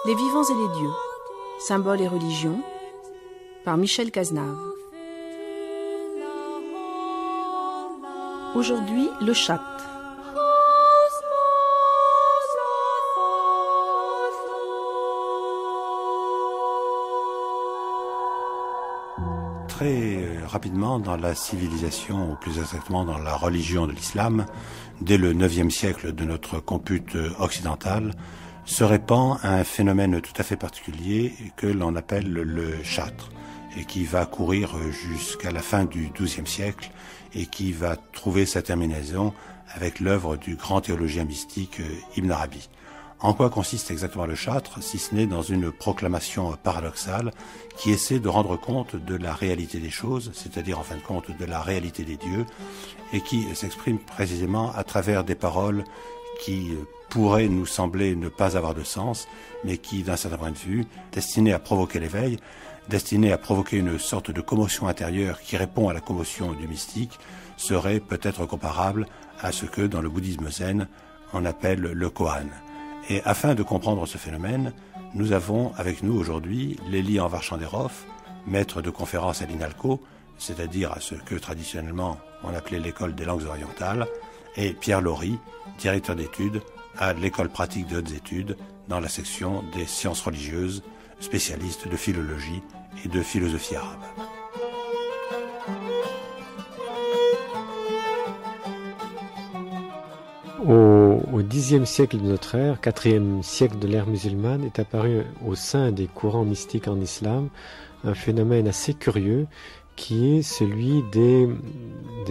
Les vivants et les dieux, symboles et religions, par Michel Cazenave. Aujourd'hui, le chat. Très rapidement, dans la civilisation, ou plus exactement dans la religion de l'islam, dès le IXe siècle de notre compute occidentale, se répand un phénomène tout à fait particulier que l'on appelle le châtre, et qui va courir jusqu'à la fin du XIIe siècle, et qui va trouver sa terminaison avec l'œuvre du grand théologien mystique Ibn Arabi. En quoi consiste exactement le châtre, si ce n'est dans une proclamation paradoxale qui essaie de rendre compte de la réalité des choses, c'est-à-dire en fin de compte de la réalité des dieux, et qui s'exprime précisément à travers des paroles qui pourraient nous sembler ne pas avoir de sens, mais qui, d'un certain point de vue, destinées à provoquer l'éveil, destinées à provoquer une sorte de commotion intérieure qui répond à la commotion du mystique, seraient peut-être comparables à ce que, dans le bouddhisme zen, on appelle le koan. Et afin de comprendre ce phénomène, nous avons avec nous aujourd'hui Lélie Anvar-Chandérov, maître de conférence à l'INALCO, c'est-à-dire à ce que traditionnellement on appelait l'école des langues orientales, et Pierre Laury, directeur d'études à l'école pratique de hautes études dans la section des sciences religieuses, spécialiste de philologie et de philosophie arabe. Au Xe siècle de notre ère, IVe siècle de l'ère musulmane, est apparu au sein des courants mystiques en islam un phénomène assez curieux qui est celui des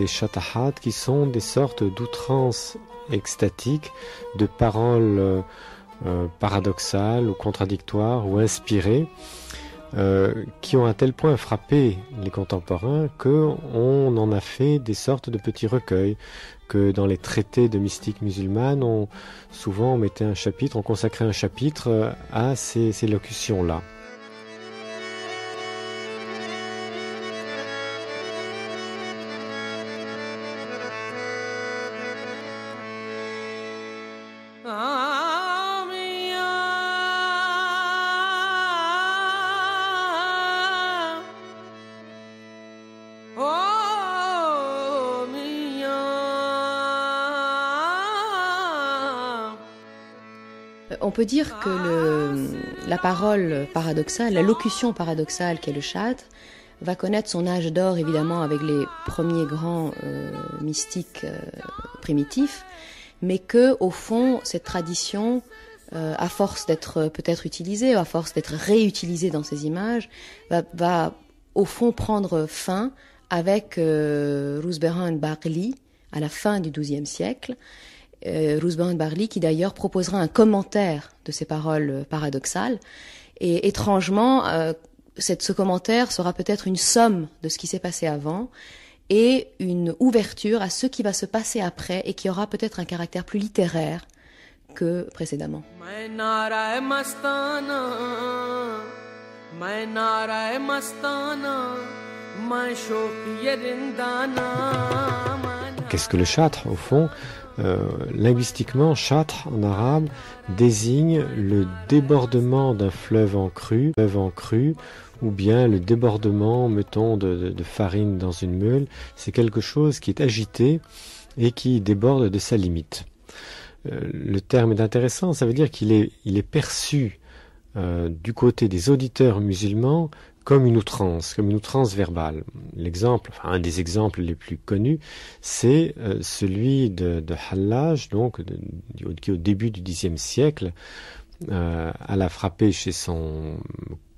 shatahat, qui sont des sortes d'outrances extatiques, de paroles paradoxales ou contradictoires ou inspirées, qui ont à tel point frappé les contemporains qu'on en a fait des sortes de petits recueils, que dans les traités de mystique musulmane, on consacrait un chapitre à ces locutions-là. On peut dire que la parole paradoxale, la locution paradoxale qu'est le châtre, va connaître son âge d'or évidemment avec les premiers grands mystiques primitifs, mais que au fond cette tradition, à force d'être peut-être utilisée, à force d'être réutilisée dans ces images, va au fond prendre fin avec Rouzbehan Barli à la fin du XIIe siècle. Rouzbehan Barli qui d'ailleurs proposera un commentaire de ces paroles paradoxales, et étrangement ce commentaire sera peut-être une somme de ce qui s'est passé avant et une ouverture à ce qui va se passer après, et qui aura peut-être un caractère plus littéraire que précédemment. Qu'est-ce que le châtre au fond? Linguistiquement, châtre en arabe désigne le débordement d'un fleuve en crue, ou bien le débordement, mettons, de farine dans une meule. C'est quelque chose qui est agité et qui déborde de sa limite. Le terme est intéressant, ça veut dire qu'il est perçu du côté des auditeurs musulmans comme une outrance verbale. Un des exemples les plus connus, c'est celui de Hallaj, qui au début du Xe siècle alla frapper chez son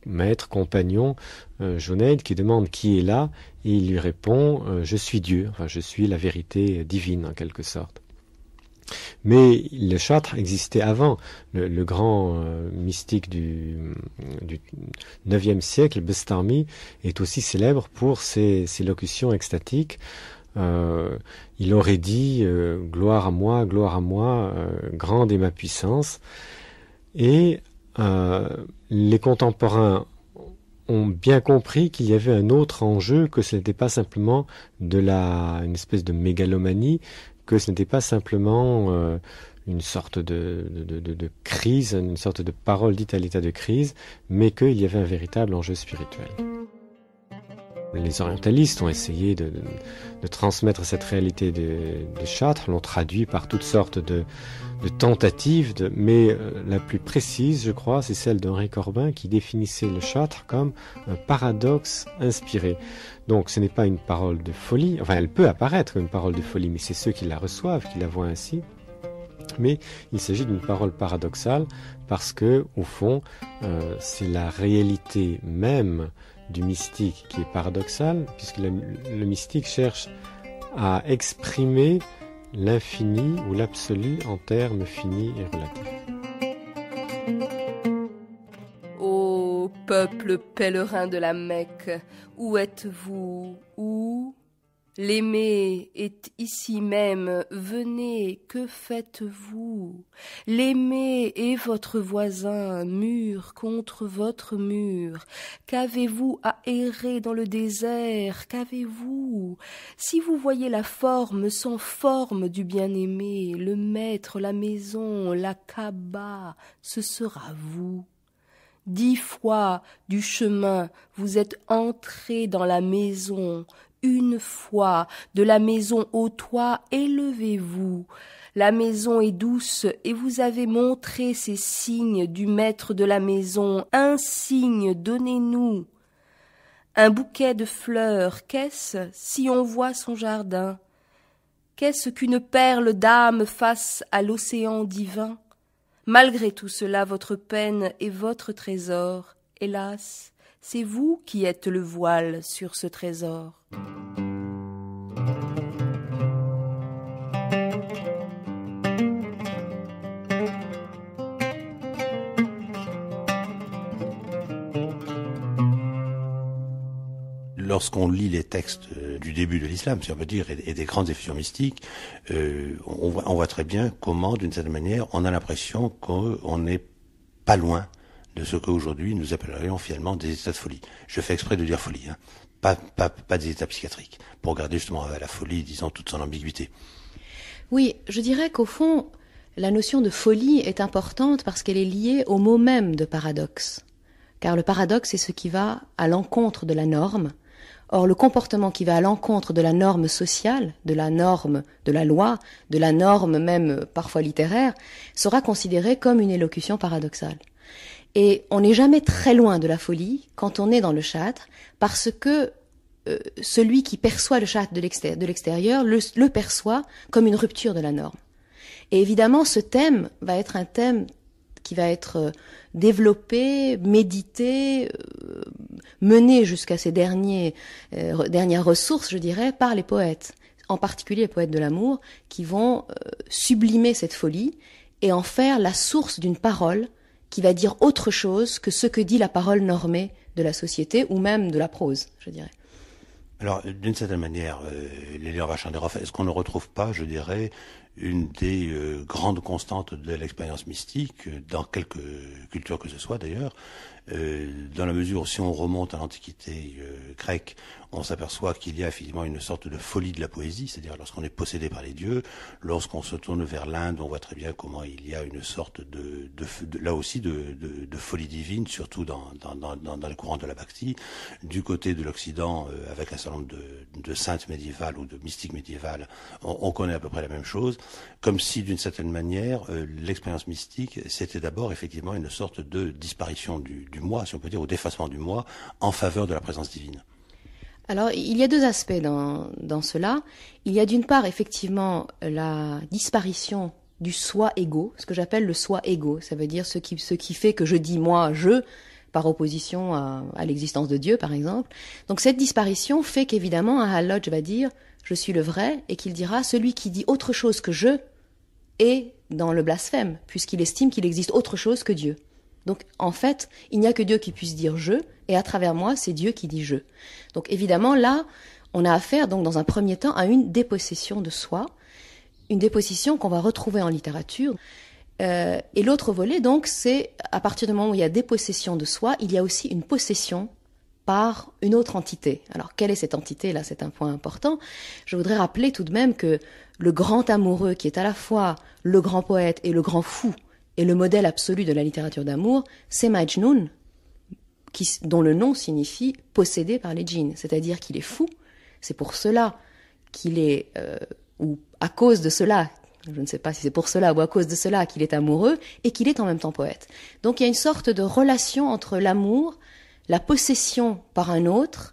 maître, compagnon, Junayd, qui demande qui est là, et il lui répond je suis Dieu, je suis la vérité divine en quelque sorte. Mais le châtre existait avant. Le grand mystique du IXe siècle, Bestami, est aussi célèbre pour ses locutions extatiques. Il aurait dit gloire à moi, grande est ma puissance. Et les contemporains ont bien compris qu'il y avait un autre enjeu, que ce n'était pas simplement une espèce de mégalomanie, que ce n'était pas simplement une sorte de crise, une sorte de parole dite à l'état de crise, mais qu'il y avait un véritable enjeu spirituel. Les orientalistes ont essayé de transmettre cette réalité de Chartres, l'ont traduit par toutes sortes de tentatives, mais la plus précise, je crois, c'est celle d'Henri Corbin qui définissait le Chartres comme un paradoxe inspiré. Donc ce n'est pas une parole de folie, enfin elle peut apparaître comme une parole de folie, mais c'est ceux qui la reçoivent, qui la voient ainsi. Mais il s'agit d'une parole paradoxale parce que, au fond, c'est la réalité même du mystique qui est paradoxale, puisque le mystique cherche à exprimer l'infini ou l'absolu en termes finis et relatifs. Ô peuple pèlerin de la Mecque, où êtes-vous? Où? L'aimer est ici même, venez, que faites-vous? L'aimer est votre voisin, mur contre votre mur. Qu'avez-vous à errer dans le désert? Qu'avez-vous? Si vous voyez la forme sans forme du bien-aimé, le maître, la maison, la Kaaba, ce sera vous. 10 fois du chemin, vous êtes entré dans la maison. Une fois, de la maison au toit, élevez-vous. La maison est douce et vous avez montré ces signes du maître de la maison. Un signe, donnez-nous. Un bouquet de fleurs, qu'est-ce si on voit son jardin? Qu'est-ce qu'une perle d'âme face à l'océan divin? Malgré tout cela, votre peine est votre trésor. Hélas, c'est vous qui êtes le voile sur ce trésor. Lorsqu'on lit les textes du début de l'islam, si on veut dire, et des grandes effusions mystiques, on voit très bien comment, d'une certaine manière, on a l'impression qu'on n'est pas loin de ce qu'aujourd'hui nous appellerions finalement des états de folie. Je fais exprès de dire folie, hein. Pas des états psychiatriques, pour garder justement la folie, disons, toute son ambiguïté. Oui, je dirais qu'au fond, la notion de folie est importante parce qu'elle est liée au mot même de paradoxe. Car le paradoxe, c'est ce qui va à l'encontre de la norme. Or, le comportement qui va à l'encontre de la norme sociale, de la norme de la loi, de la norme même parfois littéraire, sera considéré comme une élocution paradoxale. Et on n'est jamais très loin de la folie quand on est dans le Chartres, parce que celui qui perçoit le Chartres de l'extérieur le perçoit comme une rupture de la norme. Et évidemment, ce thème va être un thème qui va être développé, médité, mené jusqu'à ses dernières ressources, je dirais, par les poètes, en particulier les poètes de l'amour, qui vont sublimer cette folie et en faire la source d'une parole qui va dire autre chose que ce que dit la parole normée de la société ou même de la prose, je dirais. Alors, d'une certaine manière, Léonard Vachanderov, est-ce qu'on ne retrouve pas, je dirais, une des grandes constantes de l'expérience mystique, dans quelque culture que ce soit d'ailleurs, dans la mesure où si on remonte à l'Antiquité grecque, on s'aperçoit qu'il y a effectivement une sorte de folie de la poésie, c'est-à-dire lorsqu'on est possédé par les dieux, lorsqu'on se tourne vers l'Inde, on voit très bien comment il y a une sorte là aussi de folie divine, surtout dans le courant de la Bhakti. Du côté de l'Occident, avec un certain nombre de saintes médiévales ou de mystiques médiévales, on connaît à peu près la même chose, comme si d'une certaine manière, l'expérience mystique, c'était d'abord effectivement une sorte de disparition du moi, si on peut dire, au défacement du moi, en faveur de la présence divine. Alors, il y a deux aspects dans cela. Il y a d'une part, effectivement, la disparition du soi égo, ce que j'appelle le soi égo. Ça veut dire ce qui fait que je dis moi, je, par opposition à l'existence de Dieu, par exemple. Donc, cette disparition fait qu'évidemment, un Hallodge va dire « je suis le vrai » et qu'il dira « celui qui dit autre chose que je est dans le blasphème, puisqu'il estime qu'il existe autre chose que Dieu ». Donc, en fait, il n'y a que Dieu qui puisse dire « je », et à travers moi, c'est Dieu qui dit « je ». Donc, évidemment, là, on a affaire, donc, dans un premier temps, à une dépossession de soi, une dépossession qu'on va retrouver en littérature. Et l'autre volet, donc, c'est, à partir du moment où il y a dépossession de soi, il y a aussi une possession par une autre entité. Alors, quelle est cette entité? Là, c'est un point important. Je voudrais rappeler tout de même que le grand amoureux, qui est à la fois le grand poète et le grand fou, et le modèle absolu de la littérature d'amour, c'est Majnun, dont le nom signifie possédé par les djinns, c'est-à-dire qu'il est fou. C'est pour cela qu'il est, ou à cause de cela, je ne sais pas si c'est pour cela ou à cause de cela qu'il est amoureux, et qu'il est en même temps poète. Donc il y a une sorte de relation entre l'amour, la possession par un autre,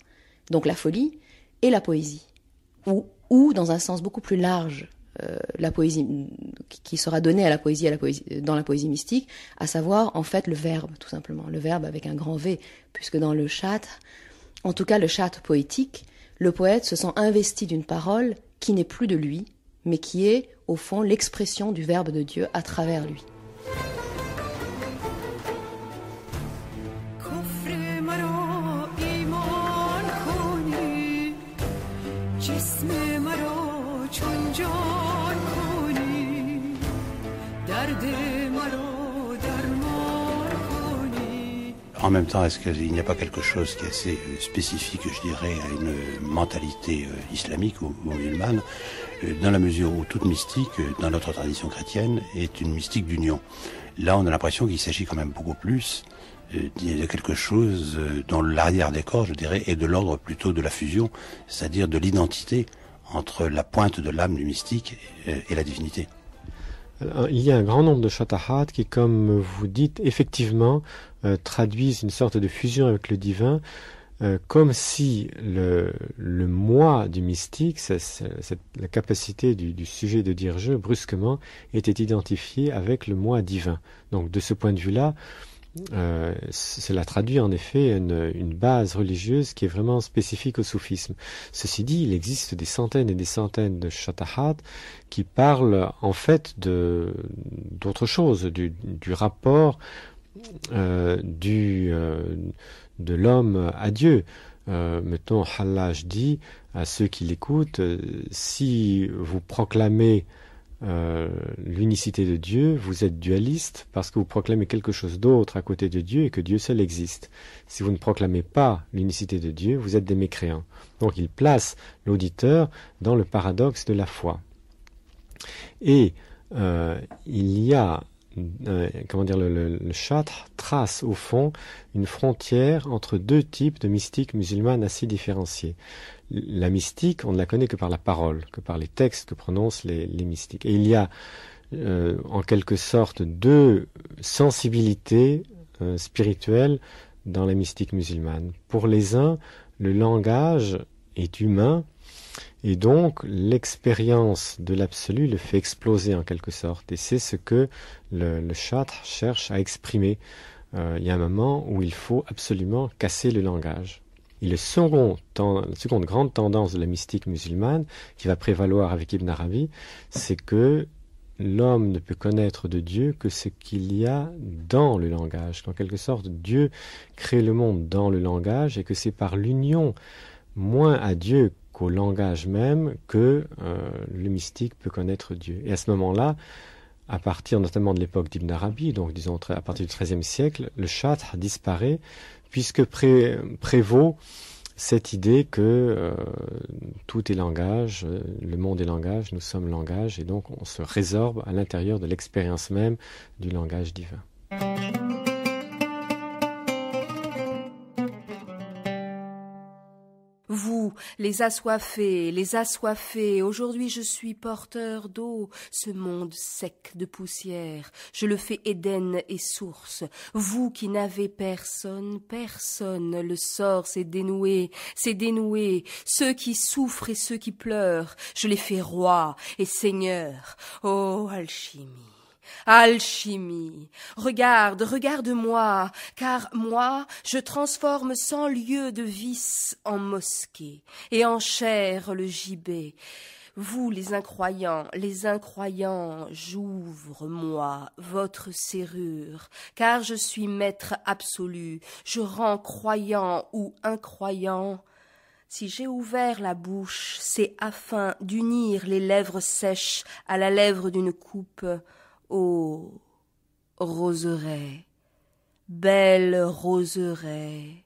donc la folie, et la poésie. Ou dans un sens beaucoup plus large, la poésie qui sera donnée à la poésie dans la poésie mystique, à savoir en fait le verbe, tout simplement, le verbe avec un grand V, puisque dans le chat, en tout cas le chat poétique, le poète se sent investi d'une parole qui n'est plus de lui, mais qui est au fond l'expression du verbe de Dieu à travers lui. En même temps, est-ce qu'il n'y a pas quelque chose qui est assez spécifique, je dirais, à une mentalité islamique ou musulmane, dans la mesure où toute mystique, dans notre tradition chrétienne, est une mystique d'union. Là, on a l'impression qu'il s'agit quand même beaucoup plus de quelque chose dont l'arrière-décor, je dirais, est de l'ordre plutôt de la fusion, c'est-à-dire de l'identité entre la pointe de l'âme du mystique et la divinité. Il y a un grand nombre de shatahat qui, comme vous dites, effectivement traduisent une sorte de fusion avec le divin, comme si le moi du mystique, la capacité du sujet de dire je, brusquement, était identifié avec le moi divin. Donc de ce point de vue-là, cela traduit en effet une base religieuse qui est vraiment spécifique au soufisme. Ceci dit, il existe des centaines et des centaines de shatahat qui parlent en fait d'autre chose, du rapport de l'homme à Dieu. Mettons, Hallaj dit à ceux qui l'écoutent, si vous proclamez l'unicité de Dieu, vous êtes dualiste parce que vous proclamez quelque chose d'autre à côté de Dieu et que Dieu seul existe. Si vous ne proclamez pas l'unicité de Dieu, vous êtes des mécréants. Donc il place l'auditeur dans le paradoxe de la foi. Et il y a le chatre trace au fond une frontière entre deux types de mystiques musulmanes assez différenciés. La mystique, on ne la connaît que par la parole, que par les textes que prononcent les mystiques. Et il y a en quelque sorte deux sensibilités spirituelles dans la mystique musulmane. Pour les uns, le langage est humain, et donc l'expérience de l'absolu le fait exploser en quelque sorte. Et c'est ce que le chatre cherche à exprimer. Il y a un moment où il faut absolument casser le langage. Et la seconde grande tendance de la mystique musulmane, qui va prévaloir avec Ibn Arabi, c'est que l'homme ne peut connaître de Dieu que ce qu'il y a dans le langage. Qu'en quelque sorte, Dieu crée le monde dans le langage et que c'est par l'union moins à Dieu qu'au langage même que le mystique peut connaître Dieu. Et à ce moment-là, à partir notamment de l'époque d'Ibn Arabi, donc disons à partir du XIIIe siècle, le chatre disparaît puisque prévaut cette idée que tout est langage, le monde est langage, nous sommes langage, et donc on se résorbe à l'intérieur de l'expérience même du langage divin. Vous, les assoiffés, aujourd'hui je suis porteur d'eau, ce monde sec de poussière, je le fais Éden et source. Vous qui n'avez personne, le sort s'est dénoué, ceux qui souffrent et ceux qui pleurent, je les fais rois et seigneurs. Oh, alchimie, regarde-moi, car moi, je transforme 100 lieues de vice en mosquée, et en chair le gibet. Vous, les incroyants, j'ouvre-moi votre serrure, car je suis maître absolu, je rends croyant ou incroyant. Si j'ai ouvert la bouche, c'est afin d'unir les lèvres sèches à la lèvre d'une coupe. Ô roseraie, belle roseraie,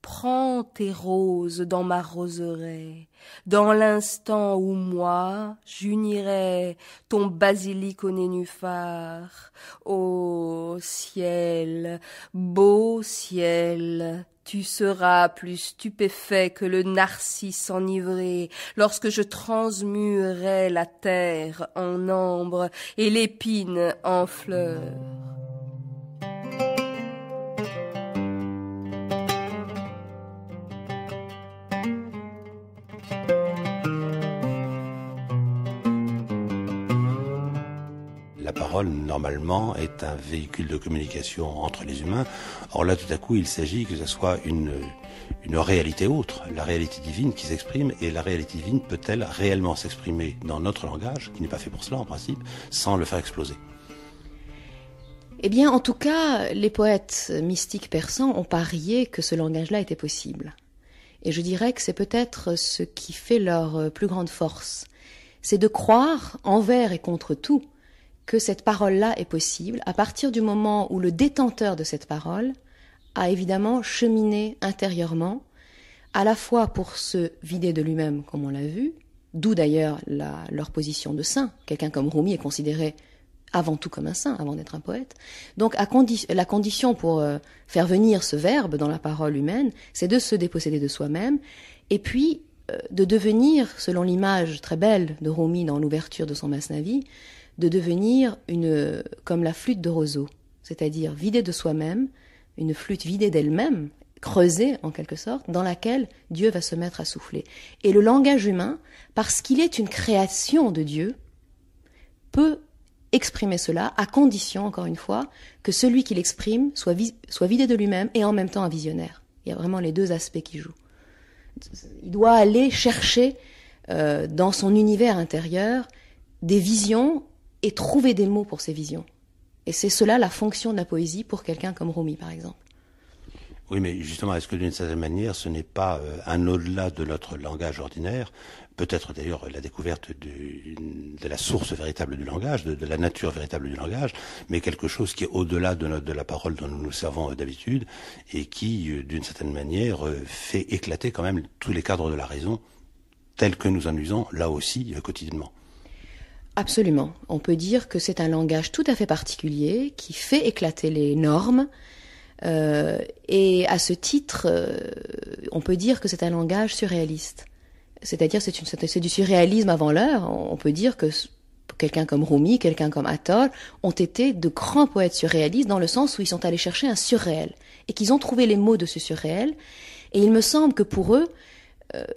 prends tes roses dans ma roseraie, dans l'instant où moi j'unirai ton basilic au nénuphar. Ô ciel, beau ciel, tu seras plus stupéfait que le narcisse enivré lorsque je transmuerai la terre en ambre et l'épine en fleur. La parole, normalement, est un véhicule de communication entre les humains. Or là, tout à coup, il s'agit que ce soit une réalité autre, la réalité divine qui s'exprime, et la réalité divine peut-elle réellement s'exprimer dans notre langage, qui n'est pas fait pour cela en principe, sans le faire exploser? Eh bien, en tout cas, les poètes mystiques persans ont parié que ce langage-là était possible. Et je dirais que c'est peut-être ce qui fait leur plus grande force. C'est de croire, envers et contre tout, que cette parole-là est possible à partir du moment où le détenteur de cette parole a évidemment cheminé intérieurement, à la fois pour se vider de lui-même, comme on l'a vu, d'où d'ailleurs leur position de saint. Quelqu'un comme Rumi est considéré avant tout comme un saint, avant d'être un poète. Donc la condition pour faire venir ce verbe dans la parole humaine, c'est de se déposséder de soi-même, et puis de devenir, selon l'image très belle de Rumi dans l'ouverture de son Masnavi, de devenir comme la flûte de Roseau, c'est-à-dire vidée de soi-même, une flûte vidée d'elle-même, creusée en quelque sorte, dans laquelle Dieu va se mettre à souffler. Et le langage humain, parce qu'il est une création de Dieu, peut exprimer cela à condition, encore une fois, que celui qui l'exprime soit vidé de lui-même et en même temps un visionnaire. Il y a vraiment les deux aspects qui jouent. Il doit aller chercher dans son univers intérieur des visions et trouver des mots pour ces visions. Et c'est cela la fonction de la poésie pour quelqu'un comme Rumi, par exemple. Oui, mais justement, est-ce que d'une certaine manière, ce n'est pas un au-delà de notre langage ordinaire, peut-être d'ailleurs la découverte de la source véritable du langage, de la nature véritable du langage, mais quelque chose qui est au-delà de la parole dont nous nous servons d'habitude et qui, d'une certaine manière, fait éclater quand même tous les cadres de la raison tels que nous en usons là aussi quotidiennement? Absolument. On peut dire que c'est un langage tout à fait particulier qui fait éclater les normes et à ce titre, on peut dire que c'est un langage surréaliste. C'est-à-dire c'est du surréalisme avant l'heure. On peut dire que quelqu'un comme Rumi, quelqu'un comme Attol ont été de grands poètes surréalistes dans le sens où ils sont allés chercher un surréel et qu'ils ont trouvé les mots de ce surréel. Et il me semble que pour eux,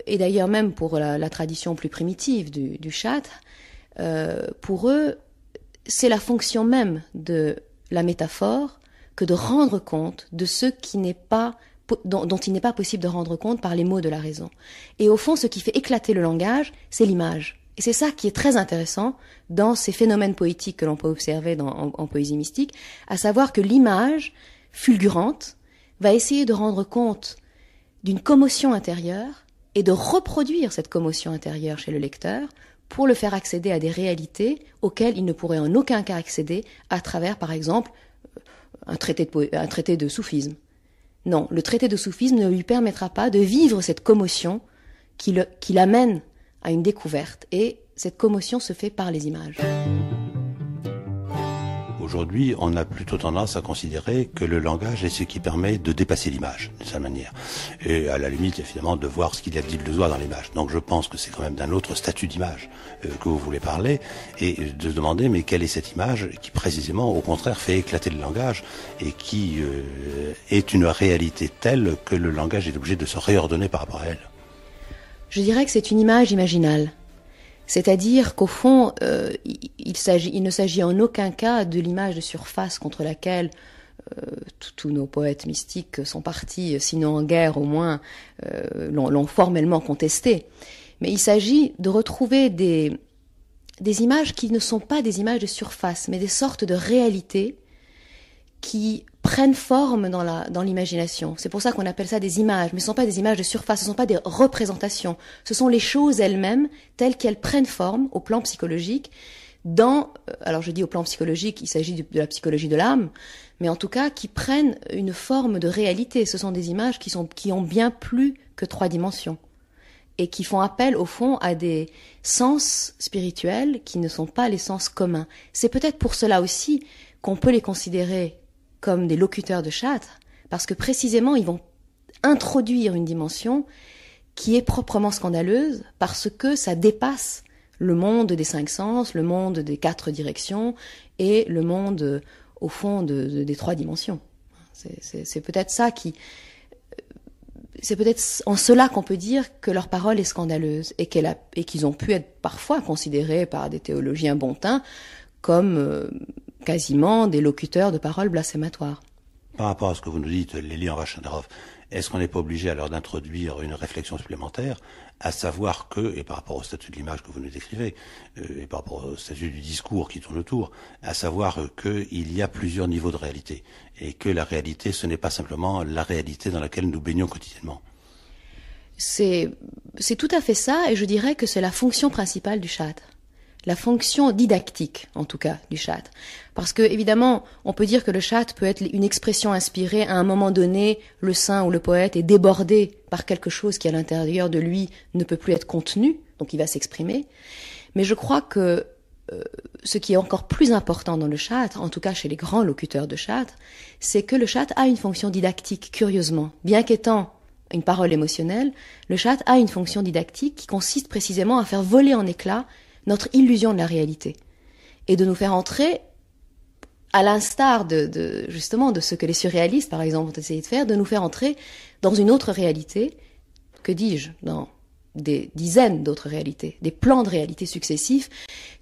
et d'ailleurs même pour la tradition plus primitive du Châtre, pour eux, c'est la fonction même de la métaphore que de rendre compte de ce qui n'est pas, dont il n'est pas possible de rendre compte par les mots de la raison. Et au fond, ce qui fait éclater le langage, c'est l'image. Et c'est ça qui est très intéressant dans ces phénomènes poétiques que l'on peut observer en poésie mystique, à savoir que l'image fulgurante va essayer de rendre compte d'une commotion intérieure et de reproduire cette commotion intérieure chez le lecteur pour le faire accéder à des réalités auxquelles il ne pourrait en aucun cas accéder à travers, par exemple, un traité de soufisme. Non, le traité de soufisme ne lui permettra pas de vivre cette commotion qui l'amène à une découverte. Et cette commotion se fait par les images. Aujourd'hui, on a plutôt tendance à considérer que le langage est ce qui permet de dépasser l'image, d'une certaine manière. Et à la limite, évidemment, de voir ce qu'il y a d'il de soi dans l'image. Donc je pense que c'est quand même d'un autre statut d'image que vous voulez parler, et de se demander, mais quelle est cette image qui, précisément, au contraire, fait éclater le langage, et qui est une réalité telle que le langage est obligé de se réordonner par rapport à elle. Je dirais que c'est une image imaginale. C'est-à-dire qu'au fond, il ne s'agit en aucun cas de l'image de surface contre laquelle tous nos poètes mystiques sont partis, sinon en guerre au moins, l'ont formellement contesté. Mais il s'agit de retrouver des images qui ne sont pas des images de surface, mais des sortes de réalités qui prennent forme dans l'imagination. C'est pour ça qu'on appelle ça des images, mais ce ne sont pas des images de surface, ce ne sont pas des représentations. Ce sont les choses elles-mêmes, telles qu'elles prennent forme au plan psychologique, alors je dis au plan psychologique, il s'agit de la psychologie de l'âme, mais en tout cas qui prennent une forme de réalité. Ce sont des images qui ont bien plus que 3 dimensions et qui font appel au fond à des sens spirituels qui ne sont pas les sens communs. C'est peut-être pour cela aussi qu'on peut les considérer comme des locuteurs de Châtres, parce que précisément ils vont introduire une dimension qui est proprement scandaleuse parce que ça dépasse le monde des 5 sens, le monde des 4 directions et le monde, au fond, des 3 dimensions. C'est peut-être ça c'est peut-être en cela qu'on peut dire que leur parole est scandaleuse et qu'ils ont pu être parfois considérés par des théologiens bontins comme quasiment des locuteurs de paroles blasphématoires. Par rapport à ce que vous nous dites, Lilian Vachenderov, est-ce qu'on n'est pas obligé alors d'introduire une réflexion supplémentaire, à savoir que, et par rapport au statut de l'image que vous nous décrivez, et par rapport au statut du discours qui tourne autour, à savoir qu'il y a plusieurs niveaux de réalité, et que la réalité, ce n'est pas simplement la réalité dans laquelle nous baignons quotidiennement. C'est tout à fait ça, et je dirais que c'est la fonction principale du Châtre. La fonction didactique, en tout cas, du Châtre. Parce que, évidemment, on peut dire que le Châtre peut être une expression inspirée. À un moment donné, le saint ou le poète est débordé par quelque chose qui, à l'intérieur de lui, ne peut plus être contenu, donc il va s'exprimer. Mais je crois que ce qui est encore plus important dans le Châtre, en tout cas chez les grands locuteurs de Châtre, c'est que le Châtre a une fonction didactique, curieusement. Bien qu'étant une parole émotionnelle, le Châtre a une fonction didactique qui consiste précisément à faire voler en éclats notre illusion de la réalité et de nous faire entrer, à l'instar justement de ce que les surréalistes par exemple ont essayé de faire, de nous faire entrer dans une autre réalité, que dis-je, dans des dizaines d'autres réalités, des plans de réalité successifs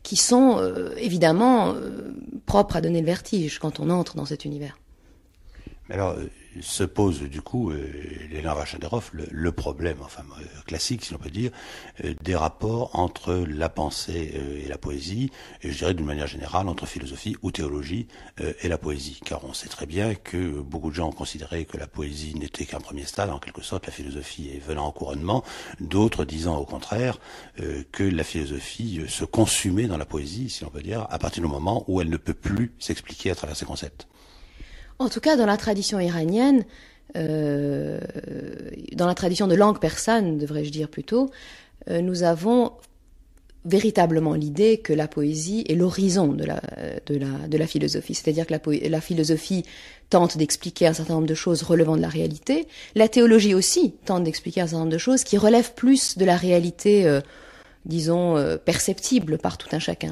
qui sont évidemment propres à donner le vertige quand on entre dans cet univers. Mais alors, se pose du coup, Lilian Vachenderov, le problème, enfin classique si l'on peut dire, des rapports entre la pensée et la poésie, et je dirais d'une manière générale entre philosophie ou théologie et la poésie. Car on sait très bien que beaucoup de gens ont considéré que la poésie n'était qu'un premier stade, en quelque sorte la philosophie est venant en couronnement, d'autres disant au contraire que la philosophie se consumait dans la poésie, si l'on peut dire, à partir du moment où elle ne peut plus s'expliquer à travers ses concepts. En tout cas, dans la tradition iranienne, dans la tradition de langue persane, devrais-je dire plutôt, nous avons véritablement l'idée que la poésie est l'horizon de la philosophie. C'est-à-dire que la philosophie tente d'expliquer un certain nombre de choses relevant de la réalité. La théologie aussi tente d'expliquer un certain nombre de choses qui relèvent plus de la réalité, disons, perceptible par tout un chacun.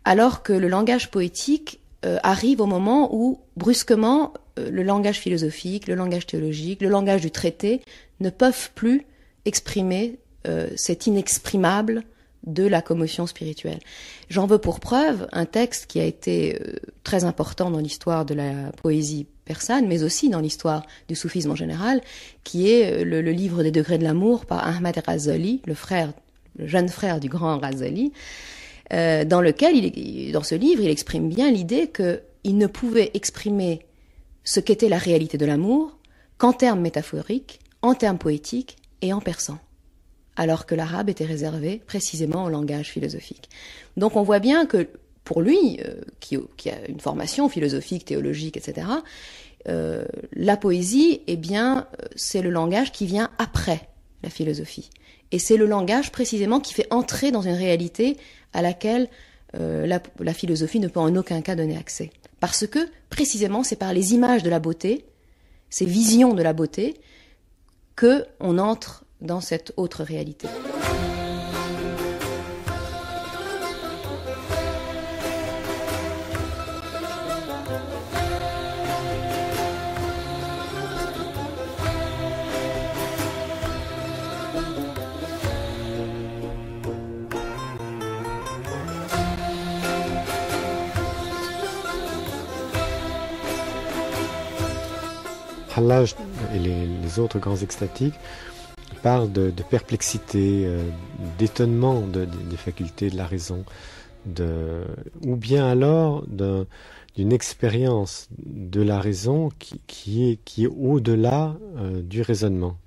Alors que le langage poétique arrive au moment où, brusquement, le langage philosophique, le langage théologique, le langage du traité ne peuvent plus exprimer cet inexprimable de la commotion spirituelle. J'en veux pour preuve un texte qui a été très important dans l'histoire de la poésie persane, mais aussi dans l'histoire du soufisme en général, qui est le livre des degrés de l'amour par Ahmad Ghazali, le jeune frère du grand Ghazali, dans lequel, dans ce livre, il exprime bien l'idée qu'il ne pouvait exprimer ce qu'était la réalité de l'amour qu'en termes métaphoriques, en termes poétiques et en persan, alors que l'arabe était réservé précisément au langage philosophique. Donc on voit bien que pour lui, qui a une formation philosophique, théologique, etc., la poésie, eh bien, c'est le langage qui vient après la philosophie. Et c'est le langage précisément qui fait entrer dans une réalité à laquelle la philosophie ne peut en aucun cas donner accès. Parce que, précisément, c'est par les images de la beauté, ces visions de la beauté, qu'on entre dans cette autre réalité. Hallaj et les autres grands extatiques parlent de perplexité, d'étonnement des facultés de la raison, ou bien alors d'une expérience de la raison qui est au-delà du raisonnement.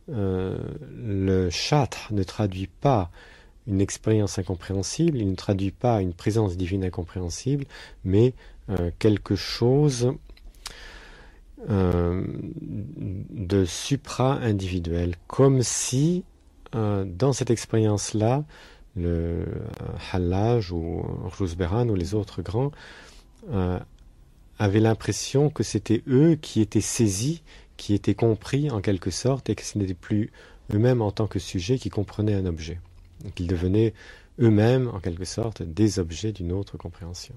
Le Châtre ne traduit pas une expérience incompréhensible, il ne traduit pas une présence divine incompréhensible, mais quelque chose de supra-individuel, comme si dans cette expérience-là, le Hallaj ou Rouzberan ou les autres grands avaient l'impression que c'était eux qui étaient saisis, qui étaient compris en quelque sorte, et que ce n'était plus eux-mêmes en tant que sujets qui comprenaient un objet. Donc ils devenaient eux-mêmes en quelque sorte des objets d'une autre compréhension.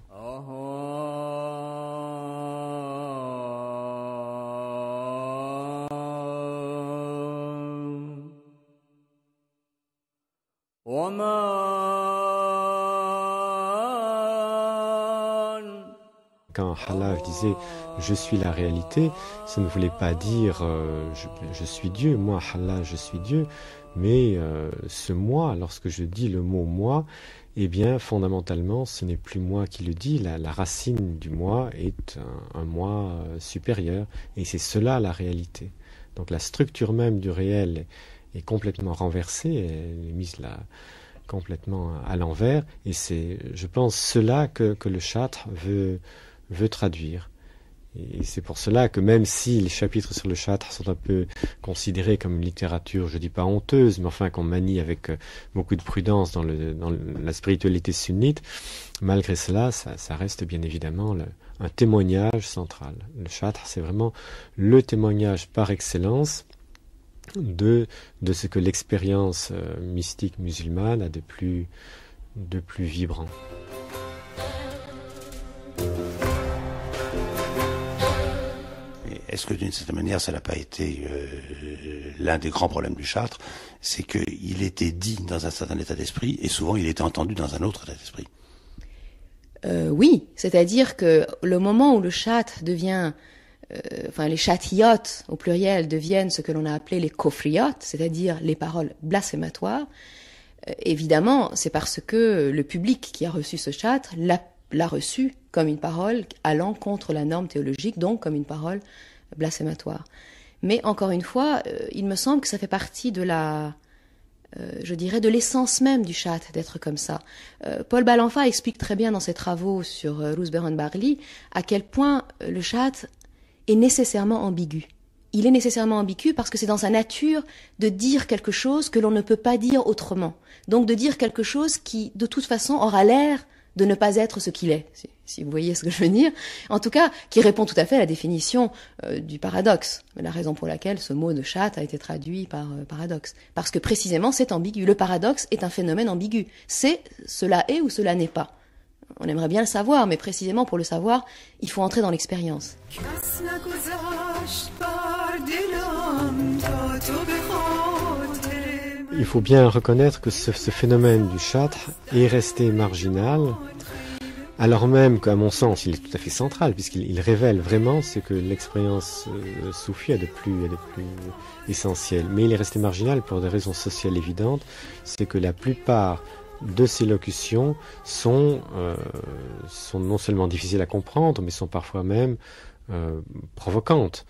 Quand Hallaj disait « je suis la réalité », ça ne voulait pas dire je suis Dieu, moi Hallaj je suis Dieu, mais ce moi, lorsque je dis le mot moi, eh bien fondamentalement ce n'est plus moi qui le dis, la racine du moi est un moi supérieur, et c'est cela la réalité. Donc la structure même du réel est complètement renversée, elle est mise là complètement à l'envers, et c'est, je pense, cela que le Chatra veut traduire. Et c'est pour cela que même si les chapitres sur le Chatra sont un peu considérés comme une littérature, je dis pas honteuse, mais enfin qu'on manie avec beaucoup de prudence dans la spiritualité sunnite, malgré cela, ça reste bien évidemment un témoignage central. Le Chatra, c'est vraiment le témoignage par excellence de ce que l'expérience mystique musulmane a de plus vibrant. Est-ce que d'une certaine manière, ça n'a pas été l'un des grands problèmes du Chatra, c'est qu'il était dit dans un certain état d'esprit et souvent il était entendu dans un autre état d'esprit? Oui, c'est-à-dire que le moment où le Chatra devient, les chatriotes au pluriel deviennent ce que l'on a appelé les kofriotes, c'est-à-dire les paroles blasphématoires, évidemment, c'est parce que le public qui a reçu ce Chatra l'a reçu comme une parole allant contre la norme théologique, donc comme une parole blasphématoire. Mais encore une fois, il me semble que ça fait partie de de l'essence même du Chatra d'être comme ça. Paul Balanfa explique très bien dans ses travaux sur Rouzberan Barli à quel point le Chatra est nécessairement ambigu. Il est nécessairement ambigu parce que c'est dans sa nature de dire quelque chose que l'on ne peut pas dire autrement. Donc de dire quelque chose qui, de toute façon, aura l'air de ne pas être ce qu'il est, si vous voyez ce que je veux dire. En tout cas, qui répond tout à fait à la définition du paradoxe. La raison pour laquelle ce mot de Chatra a été traduit par paradoxe. Parce que précisément, c'est ambigu. Le paradoxe est un phénomène ambigu. C'est cela est ou cela n'est pas. On aimerait bien le savoir, mais précisément pour le savoir, il faut entrer dans l'expérience. Il faut bien reconnaître que ce phénomène du Chatra est resté marginal, alors même qu'à mon sens, il est tout à fait central, puisqu'il révèle vraiment ce que l'expérience soufie a de plus essentiel. Mais il est resté marginal pour des raisons sociales évidentes, c'est que la plupart de ces locutions sont non seulement difficiles à comprendre, mais sont parfois même provocantes.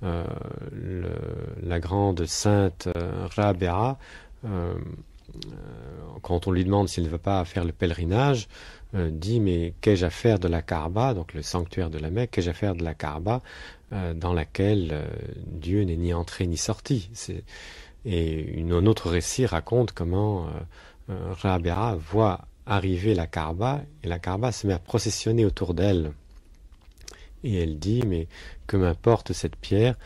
La grande sainte Rabia, quand on lui demande s'il ne veut pas faire le pèlerinage, dit mais qu'ai-je à faire de la Kaaba, donc le sanctuaire de la Mecque, qu'ai-je à faire de la Kaaba dans laquelle Dieu n'est ni entré ni sorti. Et un autre récit raconte comment Rabia voit arriver la Kaaba et la Kaaba se met à processionner autour d'elle. Et elle dit, mais que m'importe cette pierre,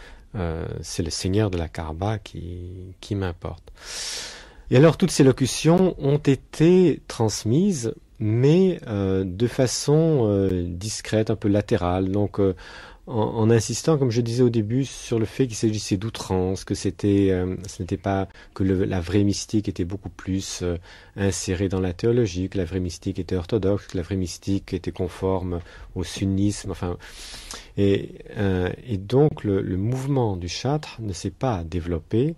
c'est le Seigneur de la Kaaba qui m'importe. Et alors toutes ces locutions ont été transmises, mais de façon discrète, un peu latérale, donc en insistant, comme je disais au début, sur le fait qu'il s'agissait d'outrance, que ce n'était pas que la vraie mystique était beaucoup plus insérée dans la théologie, que la vraie mystique était orthodoxe, que la vraie mystique était conforme au sunnisme, enfin, et donc le mouvement du Chatra ne s'est pas développé,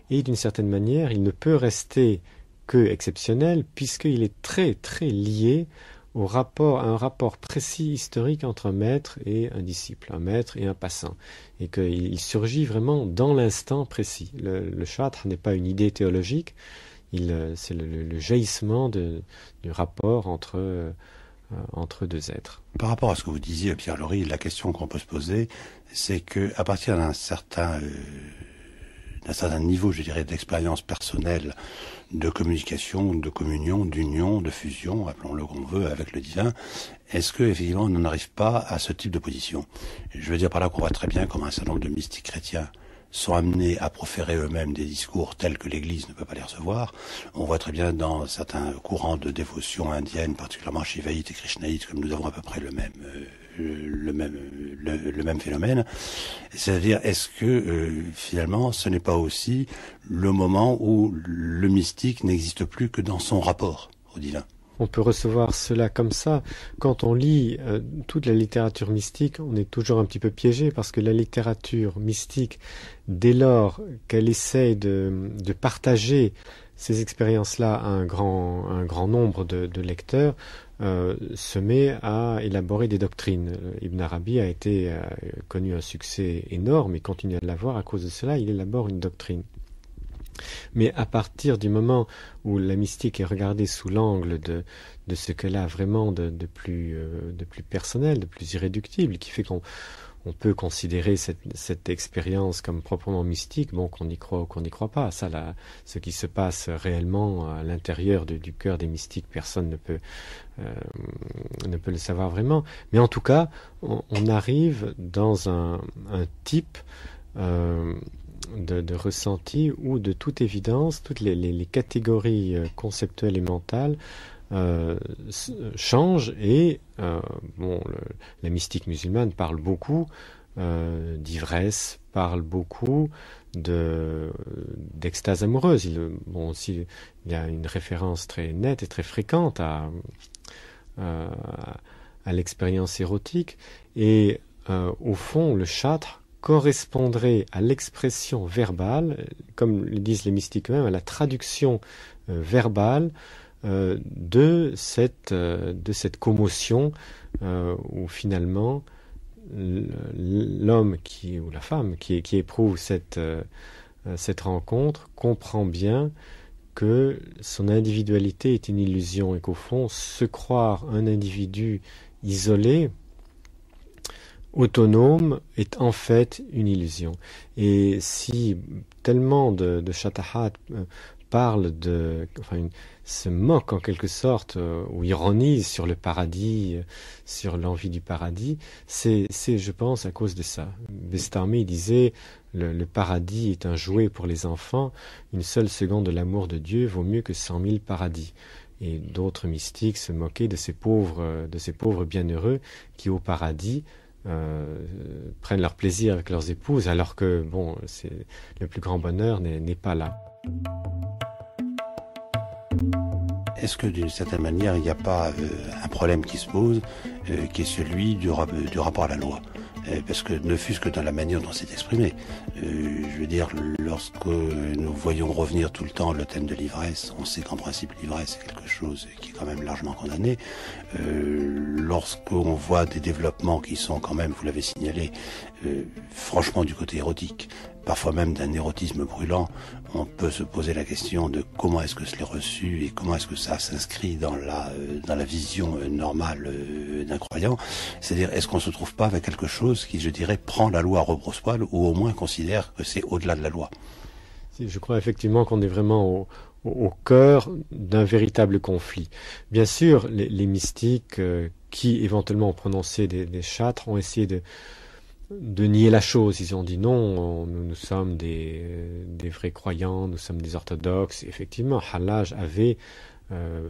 et d'une certaine manière, il ne peut rester que exceptionnel, puisqu'il est très très lié à un rapport précis historique entre un maître et un disciple, un maître et un passant, et qu'il surgit vraiment dans l'instant précis. Le Chatra n'est pas une idée théologique, c'est le jaillissement du rapport entre deux êtres. Par rapport à ce que vous disiez, Pierre Laury, la question qu'on peut se poser, c'est que à partir d'un certain niveau, je dirais, d'expérience personnelle, de communication, de communion, d'union, de fusion, appelons-le qu'on veut, avec le divin, est-ce que effectivement on n'en arrive pas à ce type de position? Je veux dire par là qu'on voit très bien comment un certain nombre de mystiques chrétiens sont amenés à proférer eux-mêmes des discours tels que l'Église ne peut pas les recevoir. On voit très bien dans certains courants de dévotion indienne, particulièrement shivaïte et krishnaïte, comme nous avons à peu près le même phénomène. C'est-à-dire, est-ce que finalement, ce n'est pas aussi le moment où le mystique n'existe plus que dans son rapport au divin? On peut recevoir cela comme ça. Quand on lit toute la littérature mystique, on est toujours un petit peu piégé parce que la littérature mystique, dès lors qu'elle essaye de partager ces expériences-là à un grand nombre de lecteurs, se met à élaborer des doctrines. Ibn Arabi a connu un succès énorme et continue à l'avoir. À cause de cela, il élabore une doctrine. Mais à partir du moment où la mystique est regardée sous l'angle de ce qu'elle a vraiment de plus personnel, de plus irréductible, qui fait qu'on peut considérer cette expérience comme proprement mystique, bon, qu'on y croit ou qu'on n'y croit pas. Ça, ce qui se passe réellement à l'intérieur du cœur des mystiques, personne ne peut le savoir vraiment. Mais en tout cas, on arrive dans un type de ressenti où, de toute évidence, toutes les catégories conceptuelles et mentales changent et la mystique musulmane parle beaucoup d'ivresse, parle beaucoup d'extase amoureuse. Il y a une référence très nette et très fréquente à l'expérience érotique et au fond le châtre correspondrait à l'expression verbale, comme le disent les mystiques eux-mêmes, à la traduction verbale de cette commotion où finalement l'homme ou la femme qui éprouve cette rencontre comprend bien que son individualité est une illusion et qu'au fond, se croire un individu isolé, autonome, est en fait une illusion. Et si tellement de Shatahat parlent se moquent en quelque sorte, ou ironisent sur le paradis, sur l'envie du paradis, c'est je pense, à cause de ça. Bestami disait le paradis est un jouet pour les enfants, une seule seconde de l'amour de Dieu vaut mieux que 100 000 paradis. Et d'autres mystiques se moquaient de ces pauvres bienheureux qui au paradis prennent leur plaisir avec leurs épouses, alors que le plus grand bonheur n'est pas là. Est-ce que d'une certaine manière il n'y a pas un problème qui se pose, qui est celui du rapport à la loi? Parce que ne fût-ce que dans la manière dont c'est exprimé. Je veux dire, lorsque nous voyons revenir tout le temps le thème de l'ivresse, on sait qu'en principe l'ivresse est quelque chose qui est quand même largement condamné. Lorsqu'on voit des développements qui sont quand même, vous l'avez signalé, franchement du côté érotique, parfois même d'un érotisme brûlant, on peut se poser la question de comment est-ce que cela est reçu et comment est-ce que ça s'inscrit dans la vision normale d'un croyant. C'est-à-dire, est-ce qu'on se trouve pas avec quelque chose qui, je dirais, prend la loi à rebrousse-poil ou au moins considère que c'est au-delà de la loi? Je crois effectivement qu'on est vraiment au cœur d'un véritable conflit. Bien sûr, les mystiques qui éventuellement ont prononcé des châtres ont essayé de nier la chose. Ils ont dit non, nous sommes des vrais croyants, nous sommes des orthodoxes. Et effectivement, Hallaj avait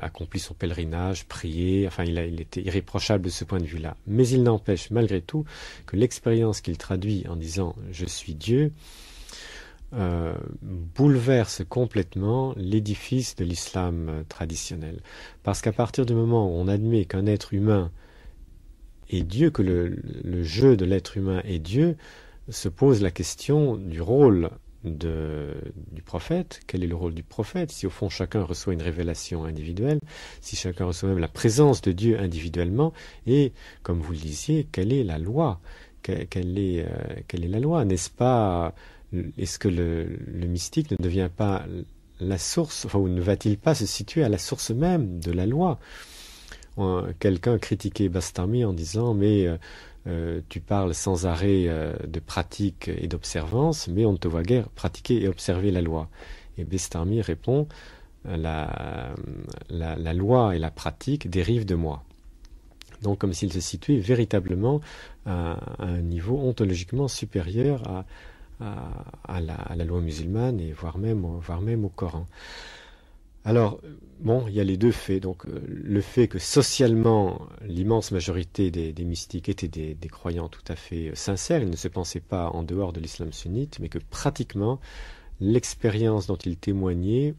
accompli son pèlerinage, prié, enfin il était irréprochable de ce point de vue-là. Mais il n'empêche malgré tout que l'expérience qu'il traduit en disant « je suis Dieu » bouleverse complètement l'édifice de l'islam traditionnel. Parce qu'à partir du moment où on admet qu'un être humain est Dieu, que le jeu de l'être humain est Dieu, se pose la question du rôle du prophète. Quel est le rôle du prophète? Si au fond chacun reçoit une révélation individuelle, si chacun reçoit même la présence de Dieu individuellement, et comme vous le disiez, quelle est la loi? Quelle est la loi? N'est-ce pas? Est-ce que le mystique ne devient pas la source, enfin, ou ne va-t-il pas se situer à la source même de la loi? Quelqu'un critiquait Bastami en disant mais tu parles sans arrêt de pratique et d'observance, mais on ne te voit guère pratiquer et observer la loi. Et Bastami répond la loi et la pratique dérivent de moi. Donc comme s'il se situait véritablement à un niveau ontologiquement supérieur à la loi musulmane et voire même au Coran. Alors, bon, il y a les deux faits. Donc, le fait que socialement, l'immense majorité des mystiques étaient des croyants tout à fait sincères, ils ne se pensaient pas en dehors de l'islam sunnite, mais que pratiquement, l'expérience dont ils témoignaient,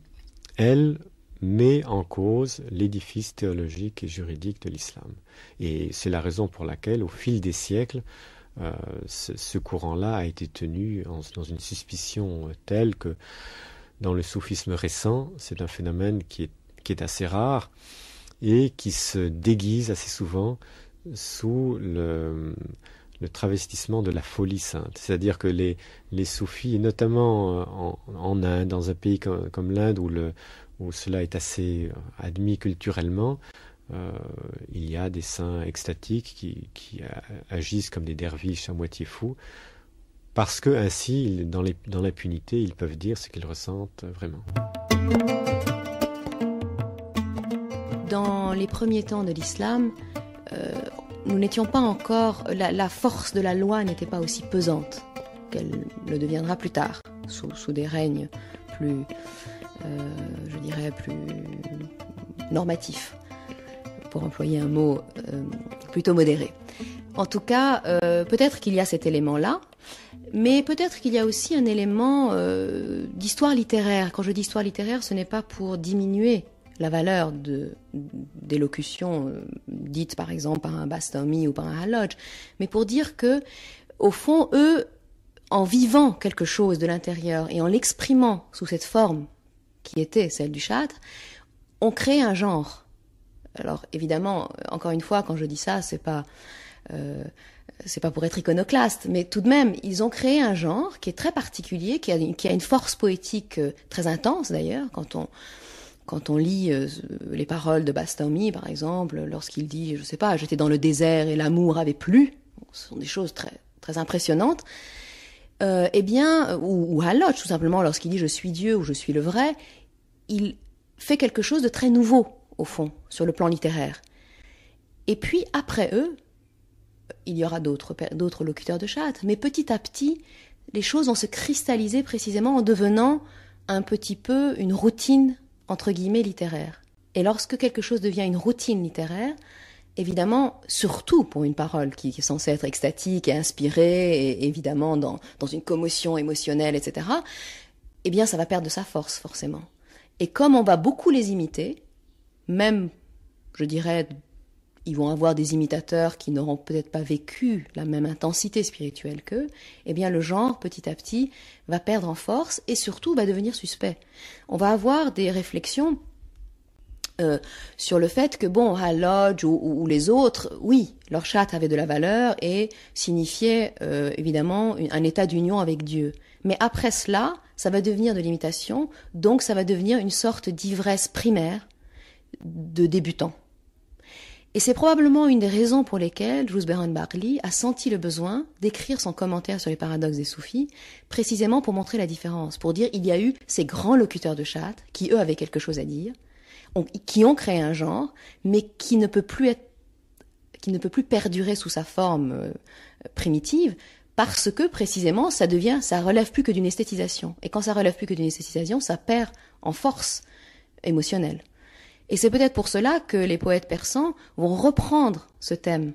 elle, met en cause l'édifice théologique et juridique de l'islam. Et c'est la raison pour laquelle, au fil des siècles, ce courant-là a été tenu dans une suspicion telle que dans le soufisme récent, c'est un phénomène qui est assez rare et qui se déguise assez souvent sous le travestissement de la folie sainte. C'est-à-dire que les soufis, et notamment en Inde, dans un pays comme l'Inde où cela est assez admis culturellement, il y a des saints extatiques qui agissent comme des derviches à moitié fous, parce que ainsi, dans l'impunité, ils peuvent dire ce qu'ils ressentent vraiment. Dans les premiers temps de l'islam, nous n'étions pas encore... La force de la loi n'était pas aussi pesante qu'elle le deviendra plus tard, sous des règnes plus, je dirais, plus normatifs, pour employer un mot plutôt modéré. En tout cas, peut-être qu'il y a cet élément-là, mais peut-être qu'il y a aussi un élément d'histoire littéraire. Quand je dis histoire littéraire, ce n'est pas pour diminuer la valeur des locutions dites par exemple par un Bastami ou par un Hallaj, mais pour dire que, au fond, eux, en vivant quelque chose de l'intérieur et en l'exprimant sous cette forme qui était celle du châtre, ont créé un genre. Alors évidemment, encore une fois, quand je dis ça, c'est pas pour être iconoclaste, mais tout de même, ils ont créé un genre qui est très particulier, qui a une force poétique très intense d'ailleurs. Quand on lit les paroles de Bastami, par exemple, lorsqu'il dit, je sais pas, j'étais dans le désert et l'amour avait plu, ce sont des choses très, très impressionnantes. Eh bien, ou Hallaj, tout simplement, lorsqu'il dit je suis Dieu ou je suis le vrai, il fait quelque chose de très nouveau, au fond, sur le plan littéraire. Et puis, après eux, il y aura d'autres locuteurs de châtre, mais petit à petit, les choses vont se cristalliser précisément en devenant un petit peu une routine, entre guillemets, littéraire. Et lorsque quelque chose devient une routine littéraire, évidemment, surtout pour une parole qui est censée être extatique et inspirée, et évidemment dans une commotion émotionnelle, etc., eh bien, ça va perdre de sa force, forcément. Et comme on va beaucoup les imiter, même, je dirais, ils vont avoir des imitateurs qui n'auront peut-être pas vécu la même intensité spirituelle qu'eux, eh bien le genre, petit à petit, va perdre en force et surtout va devenir suspect. On va avoir des réflexions sur le fait que, bon, Hallaj ou les autres, oui, leur châtre avait de la valeur et signifiait évidemment un état d'union avec Dieu. Mais après cela, ça va devenir de l'imitation, donc ça va devenir une sorte d'ivresse primaire de débutant. Et c'est probablement une des raisons pour lesquelles Druz Behran Barli a senti le besoin d'écrire son commentaire sur les paradoxes des soufis, précisément pour montrer la différence, pour dire il y a eu ces grands locuteurs de châtre qui, eux, avaient quelque chose à dire, qui ont créé un genre, mais qui ne peut plus perdurer sous sa forme primitive, parce que, précisément, ça relève plus que d'une esthétisation. Et quand ça relève plus que d'une esthétisation, ça perd en force émotionnelle. Et c'est peut-être pour cela que les poètes persans vont reprendre ce thème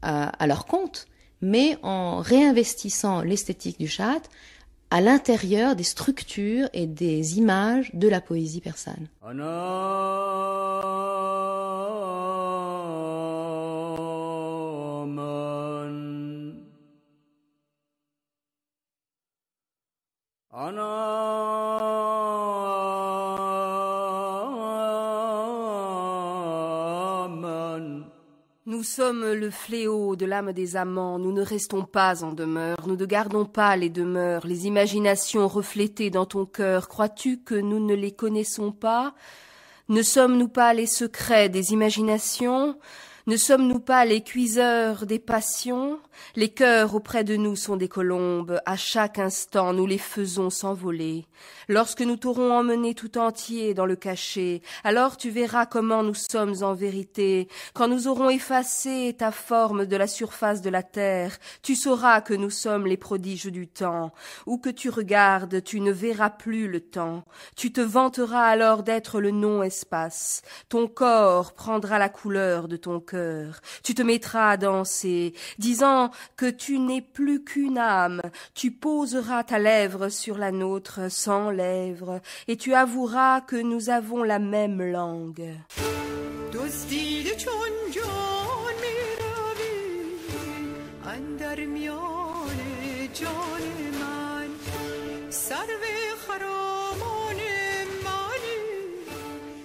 à leur compte, mais en réinvestissant l'esthétique du châtre à l'intérieur des structures et des images de la poésie persane. Nous sommes le fléau de l'âme des amants, nous ne restons pas en demeure, nous ne gardons pas les demeures, les imaginations reflétées dans ton cœur. Crois-tu que nous ne les connaissons pas? Ne sommes-nous pas les secrets des imaginations? Ne sommes-nous pas les cuiseurs des passions? Les cœurs auprès de nous sont des colombes, à chaque instant nous les faisons s'envoler. Lorsque nous t'aurons emmené tout entier dans le cachet, alors tu verras comment nous sommes en vérité. Quand nous aurons effacé ta forme de la surface de la terre, tu sauras que nous sommes les prodiges du temps. Où que tu regardes, tu ne verras plus le temps. Tu te vanteras alors d'être le non-espace. Ton corps prendra la couleur de ton cœur. Tu te mettras à danser, disant que tu n'es plus qu'une âme. Tu poseras ta lèvre sur la nôtre sans lèvres, et tu avoueras que nous avons la même langue.